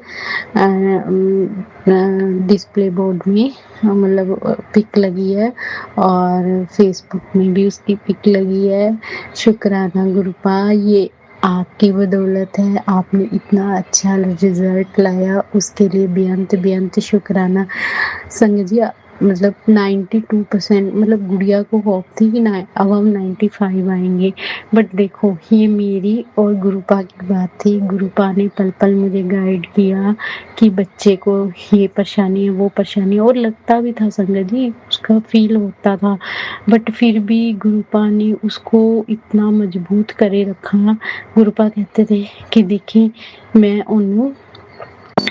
S5: डिस्प्ले बोर्ड में मतलब पिक लगी है, और फेसबुक में भी उसकी पिक लगी है। शुक्राना गुरुपा, ये आपकी बदौलत है, आपने इतना अच्छा रिजल्ट लाया, उसके लिए बेअंत शुक्राना संगत जी। मतलब 92%, मतलब गुड़िया को होप थी कि अब हम 95 आएंगे, बट देखो ये मेरी और गुरुपा की बात थी। गुरुपा ने पल पल मुझे गाइड किया कि बच्चे को ये परेशानी है, वो परेशानी है, और लगता भी था संगत जी, उसका फील होता था, बट फिर भी गुरुपा ने उसको इतना मजबूत करे रखा। गुरुपा कहते थे कि देखी, मैं उन्होंने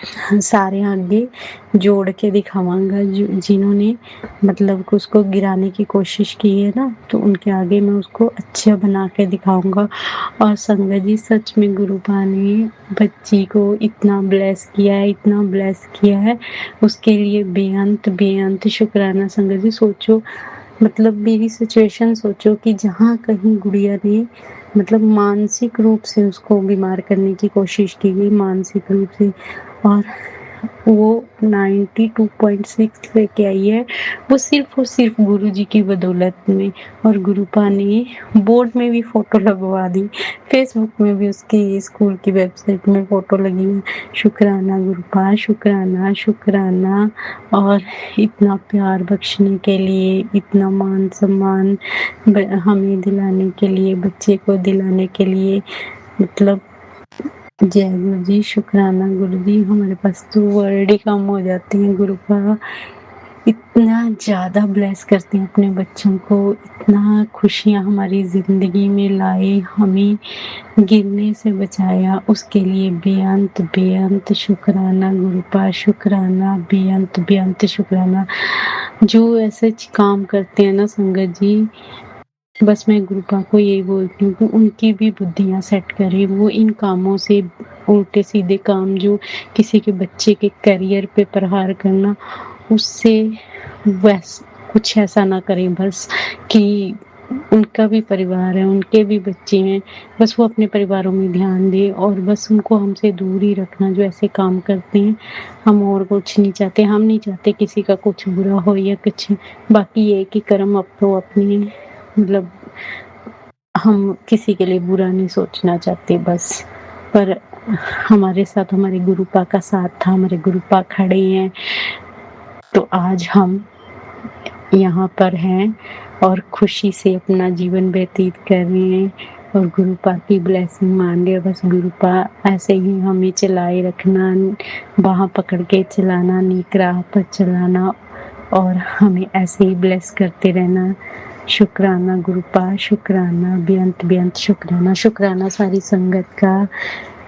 S9: सारे आगे जोड़ के दिखावांगा जिन्होंने मतलब कि उसको गिराने की कोशिश की है ना, तो उनके आगे मैं उसको अच्छा बना के दिखाऊंगा। और संगत जी सच में गुरुपा ने बच्ची को इतना ब्लेस किया है, इतना ब्लेस किया है, उसके लिए बेअंत बेअंत शुक्राना। संगत जी सोचो, मतलब मेरी सिचुएशन सोचो कि जहाँ कहीं गुड़िया ने मतलब मानसिक रूप से उसको बीमार करने की कोशिश की गई, मानसिक रूप से, और वो 92.6 लेके आई है, वो सिर्फ और सिर्फ गुरुजी की बदौलत में। और गुरुपा ने बोर्ड में भी फोटो लगवा दी, फेसबुक में भी उसकी स्कूल की वेबसाइट में फोटो लगी है। शुक्राना गुरुपा, शुक्राना शुक्राना। और इतना प्यार बख्शने के लिए, इतना मान सम्मान हमें दिलाने के लिए, बच्चे को दिलाने के लिए, मतलब जय गुरु जी, शुक्राना गुरु जी। हमारे पास तो वर्ड ही कम हो जाते हैं। गुरुपा इतना ज़्यादा ब्लेस करते हैं अपने बच्चों को, इतना खुशियाँ हमारी ज़िंदगी में लाए, हमें गिरने से बचाया, उसके लिए बेअंत बेअंत शुक्राना गुरुपा, शुक्राना बेअंत बेअंत शुक्राना। जो ऐसे काम करते हैं ना संगत जी, बस मैं गुरुपा को यही बोलती हूँ कि उनकी भी बुद्धियाँ सेट करे, वो इन कामों से, उल्टे सीधे काम जो किसी के बच्चे के करियर पे प्रहार करना, उससे कुछ ऐसा ना करें। बस कि उनका भी परिवार है, उनके भी बच्चे हैं, बस वो अपने परिवारों में ध्यान दें और बस उनको हमसे दूर ही रखना जो ऐसे काम करते हैं। हम और कुछ नहीं चाहते, हम नहीं चाहते किसी का कुछ बुरा हो या कुछ। बाकी ये कि कर्म अपनो अपनी, मतलब हम किसी के लिए बुरा नहीं सोचना चाहते बस। पर हमारे साथ हमारे गुरुपा का साथ था, हमारे गुरुपा खड़े हैं, तो आज हम यहाँ पर हैं और खुशी से अपना जीवन व्यतीत कर रहे हैं और गुरुपा की ब्लेसिंग मान रहे हैं। बस गुरुपा ऐसे ही हमें चलाए रखना, बाहाँ पकड़ के चलाना, नेक राह पर चलाना और हमें ऐसे ही ब्लेस करते रहना। शुक्राना गुरुपा, शुक्राना बेअंत बेअंत शुक्राना। शुक्राना सारी संगत का,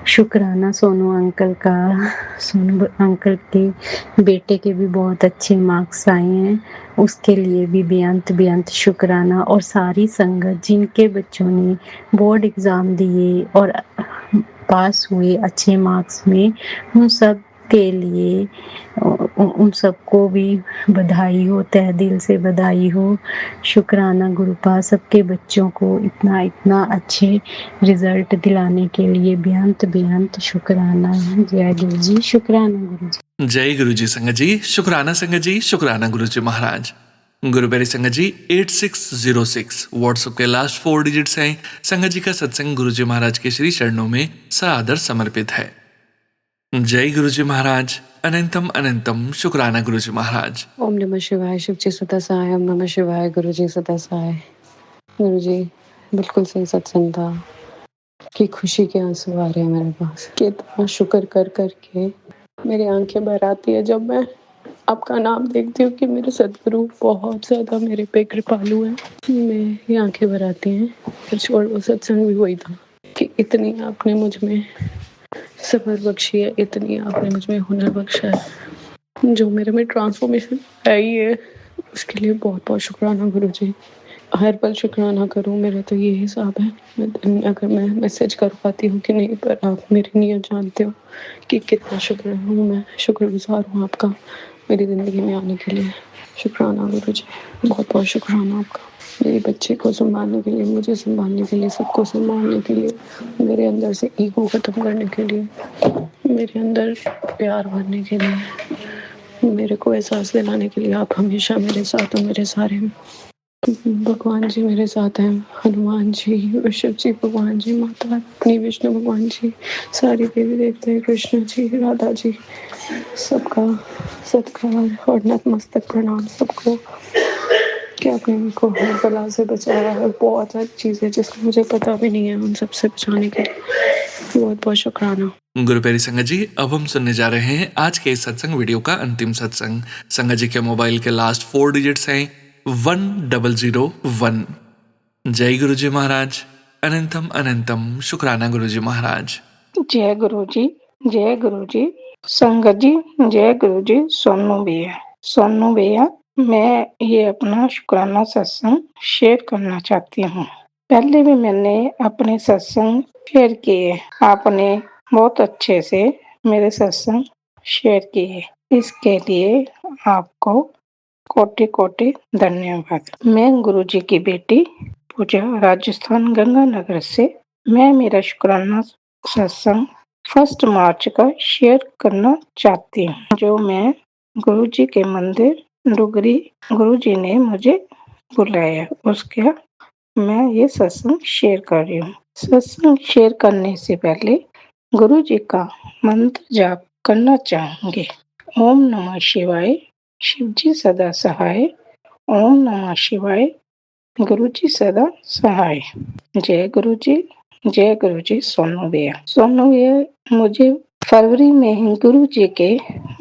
S9: शुक्राना सोनू अंकल का। सोनू अंकल के बेटे के भी बहुत अच्छे मार्क्स आए हैं, उसके लिए भी बेअंत बेअंत शुक्राना। और सारी संगत जिनके बच्चों ने बोर्ड एग्ज़ाम दिए और पास हुए अच्छे मार्क्स में, उन सब के लिए उन सबको भी बधाई हो, तहे दिल से बधाई हो। शुक्राना गुरुपा, सबके बच्चों को इतना इतना अच्छे रिजल्ट दिलाने के लिए बेअंत बेअंत शुक्राना। जय गुरु जी, शुक्राना गुरु जी।
S1: जय गुरु जी संगत जी, शुक्राना संगत जी, शुक्राना गुरु जी महाराज। गुरुबेरी संगत जी 8606 व्हाट्सएप के लास्ट 4 डिजिट्स हैं। संगत जी का सत्संग गुरु जी महाराज के श्री चरणों में सादर समर्पित है। जय गुरु जी महाराज, अनंतम अनंतम शुक्राना गुरु जी महाराज।
S4: ओम नमः शिवाय, शिव जी सदा सहाय। ओम नमः शिवाय, गुरु जी सदा सहाय। गुरु जी बिल्कुल सही सत्संग था कि खुशी के आंसू आ रहे हैं मेरे पास। कितना शुक्र कर करके मेरी आंखें भर आती है जब मैं आपका नाम देखती हूँ कि मेरे सदगुरु बहुत ज़्यादा मेरे पे कृपालु हैं। मेरी आंखें भर आती हैं। फिर छोड़, वो सत्संग भी वही था कि इतनी आपने मुझ में सबर बख्शी है, इतनी आपने मुझ में हुनर बख्शा है, जो मेरे में ट्रांसफॉर्मेशन आई है, उसके लिए बहुत बहुत शुक्राना गुरु जी। हर पल शुक्राना करूँ, मेरा तो ये हिसाब है। अगर मैं मैसेज कर पाती हूँ कि नहीं, पर आप मेरी नीयत जानते हो कि कितना शुक्र हूँ, मैं शुक्रगुजार हूँ आपका मेरी ज़िंदगी में आने के लिए। शुक्राना गुरु जी, बहुत बहुत शुक्राना आपका। मेरे बच्चे को संभालने के लिए, मुझे संभालने के लिए, सबको संभालने के लिए, मेरे अंदर से ईगो ख़त्म करने के लिए, मेरे अंदर प्यार भरने के लिए, मेरे को एहसास दिलाने के लिए आप हमेशा मेरे साथ हो, मेरे सारे भगवान जी मेरे साथ हैं। हनुमान जी, शिव जी भगवान जी, माता रानी, विष्णु भगवान जी, सारी देवी देवता, कृष्ण जी, राधा जी, सबका सत्कार और नतमस्तक प्रणाम सबको कि आपने उनको हर बला से बचाया है। बहुत सारी चीज़ें जिसका मुझे पता भी नहीं है, उन सबसे बचाने के लिए बहुत बहुत शुक्राना।
S1: गुरुपेरी संगत जी, अब हम सुनने जा रहे हैं आज के इस सत्संग वीडियो का अंतिम सत्संग। संगत जी के मोबाइल के लास्ट 4 डिजिट्स हैं 1001। जय गुरु जी महाराज, अनंतम अनंतम शुक्राना गुरु जी महाराज।
S10: जय गुरु जी, जय गुरु जी। संगत जी, जय गुरु जी। सोनू भैया, मैं ये अपना शुक्राना सत्संग शेयर करना चाहती हूँ। पहले भी मैंने अपने सत्संग शेयर किए, आपने बहुत अच्छे से मेरे सत्संग शेयर किए, इसके लिए आपको कोटि कोटि धन्यवाद। मैं गुरु जी की बेटी पूजा, राजस्थान गंगानगर से मैं मेरा शुक्राना सत्संग 1 मार्च का शेयर करना चाहती हूँ, जो मैं गुरु जी के मंदिर डुगरी गुरु जी ने मुझे बुलाया, उसके मैं ये सत्संग शेयर कर रही हूँ। सत्संग शेयर करने से पहले गुरु जी का मंत्र जाप करना चाहूंगी। ओम नमः शिवाय, शिव जी सदा सहाय। ओम नमः शिवाय, गुरु जी सदा सहाय। जय गुरु जी, जय गुरु जी। सोनू भैया, मुझे फरवरी में ही गुरु जी के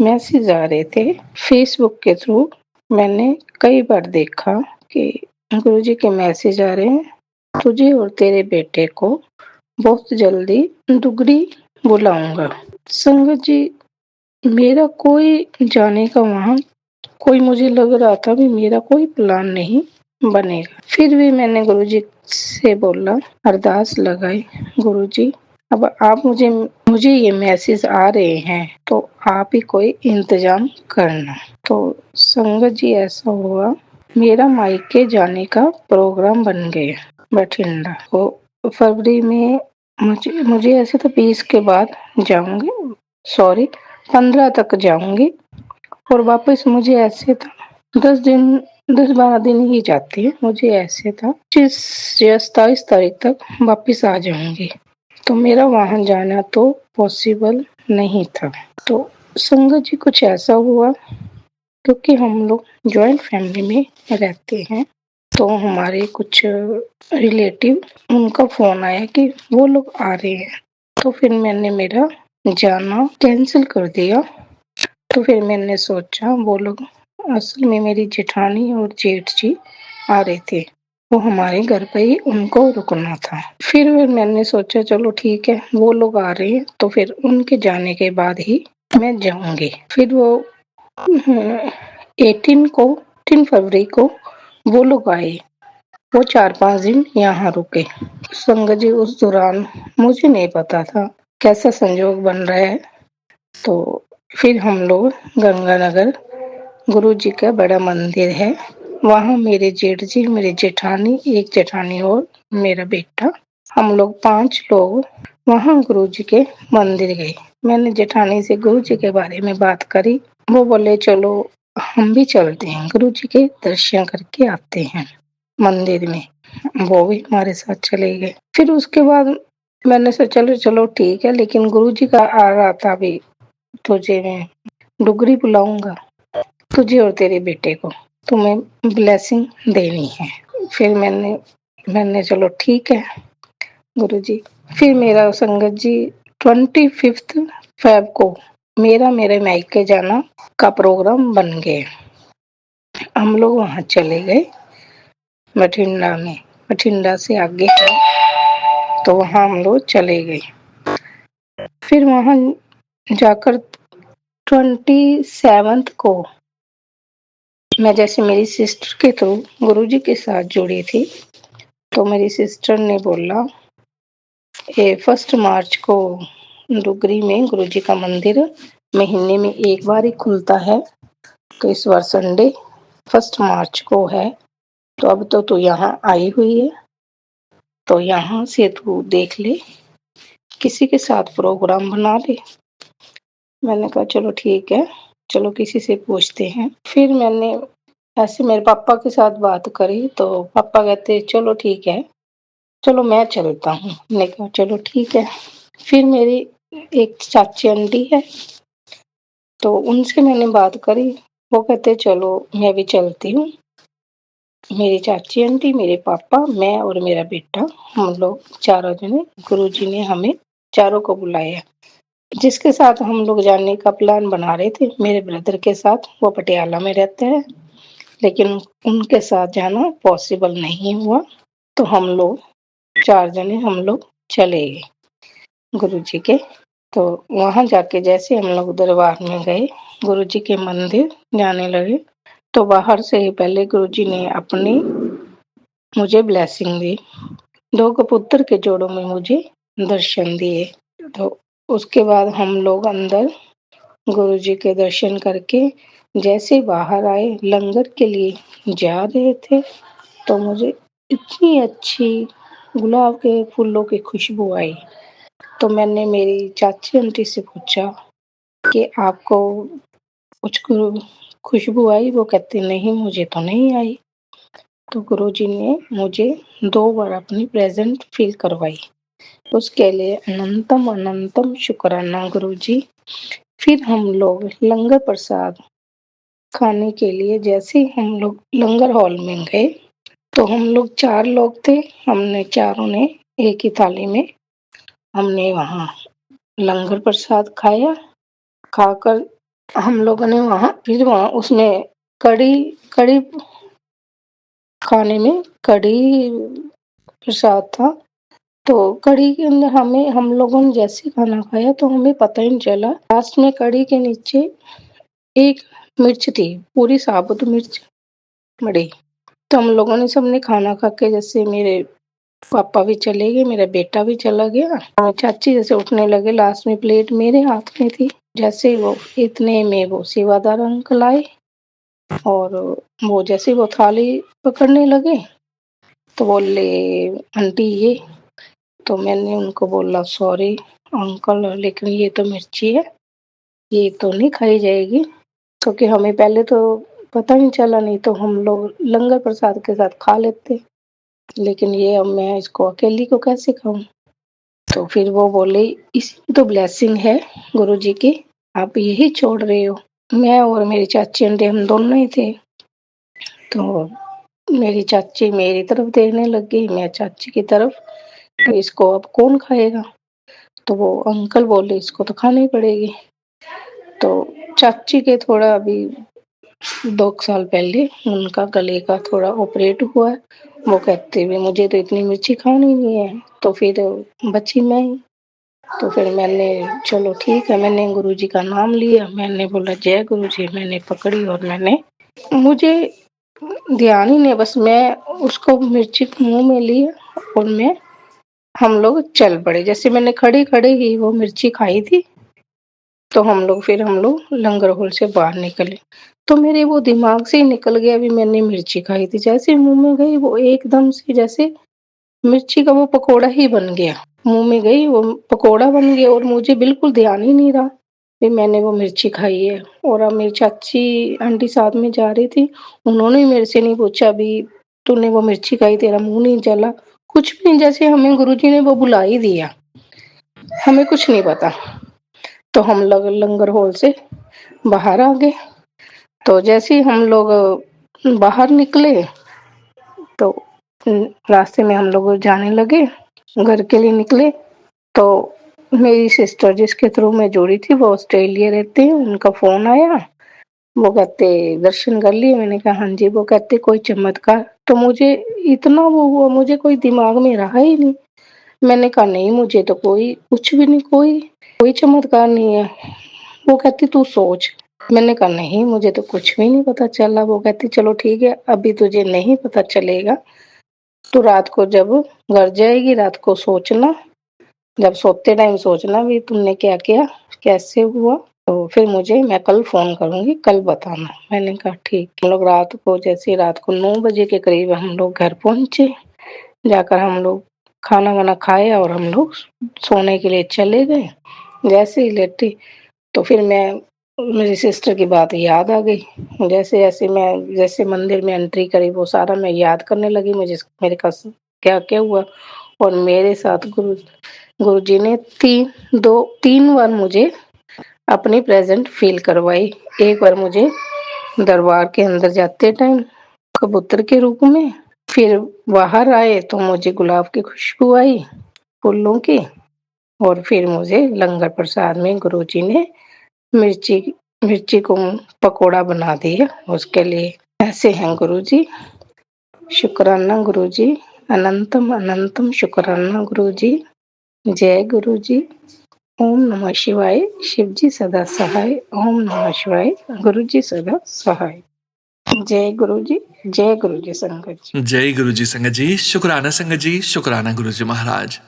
S10: मैसेज आ रहे थे फेसबुक के थ्रू। मैंने कई बार देखा कि गुरु जी के मैसेज आ रहे हैं, तुझे और तेरे बेटे को बहुत जल्दी डुगरी बुलाऊंगा। संगत जी, मेरा कोई जाने का वहाँ कोई, मुझे लग रहा था भी मेरा कोई प्लान नहीं बनेगा। फिर भी मैंने गुरुजी से बोला, अरदास लगाई, गुरुजी अब आप मुझे ये मैसेज आ रहे हैं तो आप ही कोई इंतजाम करना। तो संगत जी, ऐसा हुआ, मेरा मायके जाने का प्रोग्राम बन गया बठिंडा। तो फरवरी में मुझे ऐसे तो 20 के बाद जाऊंगी, सॉरी 15 तक जाऊंगी, और वापस मुझे ऐसे था 10 12 दिन ही जाती है। मुझे ऐसे था 25 या 27 तारीख तक वापस आ जाऊंगी, तो मेरा वहां जाना तो पॉसिबल नहीं था। तो संगत जी, कुछ ऐसा हुआ क्योंकि हम लोग जॉइंट फैमिली में रहते हैं, तो हमारे कुछ रिलेटिव, उनका फोन आया कि वो लोग आ रहे हैं, तो फिर मैंने मेरा जाना कैंसिल कर दिया। तो फिर मैंने सोचा, वो लोग असल में मेरी जेठानी और जेठ जी आ रहे थे, वो हमारे घर पे ही उनको रुकना था। फिर मैंने सोचा चलो ठीक है, वो लोग आ रहे हैं तो फिर उनके जाने के बाद ही मैं जाऊंगी। फिर वो 18 फरवरी को वो लोग आए, वो 4 5 दिन यहाँ रुके। संगत जी, उस दौरान मुझे नहीं पता था कैसा संजोग बन रहा है। तो फिर हम लोग गंगानगर गुरु जी का बड़ा मंदिर है, वहाँ मेरे जेठ जी, मेरे जेठानी, एक जेठानी और मेरा बेटा, हम लोग 5 लोग वहाँ गुरु जी के मंदिर गए। मैंने जेठानी से गुरु जी के बारे में बात करी, वो बोले चलो हम भी चलते हैं, गुरु जी के दर्शन करके आते हैं मंदिर में। वो भी हमारे साथ चले गए। फिर उसके बाद मैंने सोचा चलो ठीक है, लेकिन गुरु जी का आ रहा था भी, तुझे मैं डुगरी बुलाऊंगा, तुझे और तेरे बेटे को तुम्हें ब्लेसिंग देनी है। फिर मैंने चलो ठीक है गुरु जी। फिर मेरा संगत जी 25 फेब को मेरे मायके जाना का प्रोग्राम बन गया। हम लोग वहाँ चले गए बठिंडा में, बठिंडा से आगे है, तो वहाँ हम लोग चले गए। फिर वहाँ जाकर 27 को मैं, जैसे मेरी सिस्टर के थ्रू गुरुजी के साथ जुड़ी थी, तो मेरी सिस्टर ने बोला ये 1 मार्च को डुगरी में गुरुजी का मंदिर महीने में एक बार ही खुलता है, तो इस बार संडे 1 मार्च को है, तो अब तो तू यहाँ आई हुई है, तो यहाँ से तू देख ले, किसी के साथ प्रोग्राम बना ले। मैंने कहा चलो ठीक है, चलो किसी से पूछते हैं। फिर मैंने ऐसे मेरे पापा के साथ बात करी, तो पापा कहते चलो ठीक है, चलो मैं चलता हूँ। मैंने कहा चलो ठीक है। फिर मेरी एक चाची आंटी है, तो उनसे मैंने बात करी, वो कहते चलो मैं भी चलती हूँ। मेरी चाची आंटी, मेरे पापा, मैं और मेरा बेटा, हम लोग चारों जने, गुरुजी ने हमें चारों को बुलाया। जिसके साथ हम लोग जाने का प्लान बना रहे थे, मेरे ब्रदर के साथ, वो पटियाला में रहते हैं, लेकिन उनके साथ जाना पॉसिबल नहीं हुआ, तो हम लोग 4 जने हम लोग चले गए गुरु जी के तो वहाँ जाके जैसे हम लोग दरबार में गए, गुरुजी के मंदिर जाने लगे, तो बाहर से ही पहले गुरुजी ने अपनी मुझे ब्लेसिंग दी। 2 कबूतर के जोड़ों में मुझे दर्शन दिए। तो उसके बाद हम लोग अंदर गुरुजी के दर्शन करके जैसे बाहर आए, लंगर के लिए जा रहे थे, तो मुझे इतनी अच्छी गुलाब के फूलों की खुशबू आई। तो मैंने मेरी चाची आंटी से पूछा कि आपको कुछ खुशबू आई? वो कहती नहीं, मुझे तो नहीं आई। तो गुरुजी ने मुझे 2 बार अपनी प्रेजेंट फील करवाई। उसके लिए अनंतम अनंतम शुक्राना गुरुजी। फिर हम लोग लंगर प्रसाद खाने के लिए जैसे ही हम लोग लंगर हॉल में गए, तो हम लोग 4 लोग थे। हमने चारों ने एक ही थाली में हमने वहाँ लंगर प्रसाद खाया। खाकर हम लोगों ने वहाँ उसमें कढ़ी कढ़ी खाने में कढ़ी प्रसाद था। तो कढ़ी के अंदर हम लोगों ने जैसे खाना खाया तो हमें पता ही नहीं चला। लास्ट में कढ़ी के नीचे एक मिर्च थी, पूरी साबुत मिर्च पड़ी। तो हम लोगों ने सबने खाना खा के, जैसे मेरे पापा भी चले गए, मेरा बेटा भी चला गया, और चाची जैसे उठने लगे, लास्ट में प्लेट मेरे हाथ में थी। जैसे वो इतने में वो सेवादार अंकल आए और वो जैसे वो थाली पकड़ने लगे तो बोले आंटी ये। तो मैंने उनको बोला सॉरी अंकल, लेकिन ये तो मिर्ची है, ये तो नहीं खाई जाएगी, क्योंकि हमें पहले तो पता नहीं चला, नहीं तो हम लोग लंगर प्रसाद के साथ खा लेते, लेकिन ये अब मैं इसको अकेली को कैसे खाऊं। तो फिर वो बोले इसकी तो ब्लेसिंग है गुरुजी की, आप यही छोड़ रहे हो। मैं और मेरी चाची आंटी हम दोनों ही थे। तो मेरी चाची मेरी तरफ देखने लग गई, मैं चाची की तरफ, तो इसको अब कौन खाएगा। तो वो अंकल बोले इसको तो खानी पड़ेगी। तो चाची के थोड़ा अभी 2 साल पहले उनका गले का थोड़ा ऑपरेट हुआ है। वो कहते हुए मुझे तो इतनी मिर्ची खानी नहीं है, तो फिर बची मैं ही। तो फिर मैंने चलो ठीक है, मैंने गुरुजी का नाम लिया, मैंने बोला जय गुरुजी, मैंने पकड़ी और मैंने मुझे ध्यान ही नहीं, बस मैं उसको मिर्ची मुंह में ली और हम लोग चल पड़े। जैसे मैंने खड़े खड़े ही वो मिर्ची खाई थी, तो हम लोग लंगर हॉल से बाहर निकले। तो मेरे वो दिमाग से ही निकल गया भी मैंने मिर्ची खाई थी। जैसे मुंह में गई वो एकदम से जैसे मिर्ची का वो पकोड़ा ही बन गया, मुंह में गई वो पकोड़ा बन गया, और मुझे बिल्कुल ध्यान ही नहीं रहा भी मैंने वो मिर्ची खाई है। और अब मेरी चाची आंटी साथ में जा रही थी, उन्होंने मेरे से नहीं पूछा भी तूने वो मिर्ची खाई, तेरा मुंह नहीं जला, कुछ भी नहीं। जैसे हमें गुरुजी ने वो बुला ही दिया, हमें कुछ नहीं पता। तो हम लोग लंगर हॉल से बाहर आ गए। तो जैसे ही हम लोग बाहर निकले, तो रास्ते में हम लोग जाने लगे, घर के लिए निकले। तो मेरी सिस्टर जिसके थ्रू मैं जुड़ी थी वो ऑस्ट्रेलिया रहते हैं, उनका फोन आया। वो कहते दर्शन कर लिए, मैंने कहा हाँ जी। वो कहते कोई चमत्कार, तो मुझे इतना वो हुआ, मुझे कोई दिमाग में रहा ही नहीं। मैंने कहा नहीं, मुझे तो कोई कुछ भी नहीं, कोई चमत्कार नहीं है। वो कहती तू सोच। मैंने कहा नहीं, मुझे तो कुछ भी नहीं पता चला। वो कहती चलो ठीक है, अभी तुझे नहीं पता चलेगा, तो रात को जब घर जाएगी रात को सोचना, जब सोते टाइम सोचना भी तुमने क्या किया, कैसे हुआ, तो फिर मैं कल फोन करूंगी, कल बताना। मैंने कहा ठीक। हम लोग रात को 9 बजे के करीब हम लोग घर पहुंचे। जाकर हम लोग खाना वाना खाया और हम लोग सोने के लिए चले गए। जैसे ही लेटी तो फिर मेरी सिस्टर की बात याद आ गई। जैसे मंदिर में एंट्री करी, वो सारा मैं याद करने लगी, मेरे पास क्या क्या हुआ। और मेरे साथ गुरुजी ने 3 बार मुझे अपनी प्रेजेंट फील करवाई। एक बार मुझे दरबार के अंदर जाते टाइम कबूतर के रूप में, फिर बाहर आए तो मुझे गुलाब की खुशबू आई फूलों की, और फिर मुझे लंगर प्रसाद में गुरुजी ने मिर्ची को पकोड़ा बना दिया उसके लिए। ऐसे हैं गुरुजी। शुक्राना गुरुजी, अनंतम अनंतम शुक्राना गुरुजी। जय गुरुजी। ओम नमः शिवाय, शिवजी सदा सहाय। ओम नमः शिवाय, गुरुजी सदा सहाय। जय गुरु जी संगत जी।
S1: जय गुरु जी संगत जी, शुक्राना संगत जी, शुक्राना गुरु जी महाराज।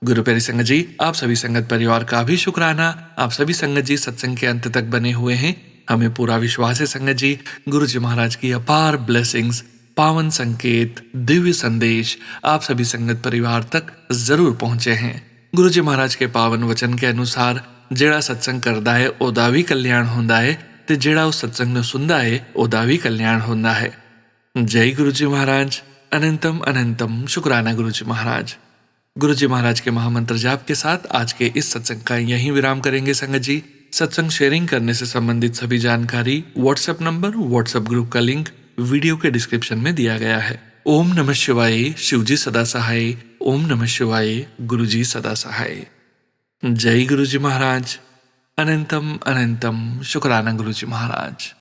S1: गुरु प्यारी संगत जी, आप सभी संगत परिवार का भी शुक्राना। आप सभी संगत जी सत्संग के अंत तक बने हुए हैं। हमें पूरा विश्वास है संगत जी, गुरु जी महाराज की अपार ब्लेसिंग्स, पावन संकेत, दिव्य संदेश आप सभी संगत परिवार तक जरूर पहुंचे हैं। गुरु जी महाराज के पावन वचन के अनुसार ਜਿਹੜਾ सत्संग करदा है ਉਹਦਾ ਵੀ कल्याण ਹੁੰਦਾ है ਤੇ ਜਿਹੜਾ ਉਸ सत्संग ਨੂੰ ਸੁਣਦਾ है ਉਹਦਾ ਵੀ कल्याण ਹੁੰਦਾ है। जय गुरु जी महाराज, अनंतम अनंतम शुक्राना गुरु जी महाराज। गुरु जी महाराज के महामंत्र जाप के साथ आज के इस सत्संग का यहीं विराम करेंगे संगत जी। सत्संग शेयरिंग करने से संबंधित सभी जानकारी, व्हाट्सएप नंबर, व्हाट्सएप ग्रुप का लिंक वीडियो के डिस्क्रिप्शन में दिया गया है। ओम नमः शिवाय, शिवजी सदा सहाय। ओम नमः शिवाय, गुरु जी सदा सहाय। जय गुरु जी महाराज, अनंतम अनंतम शुक्राना गुरु जी महाराज।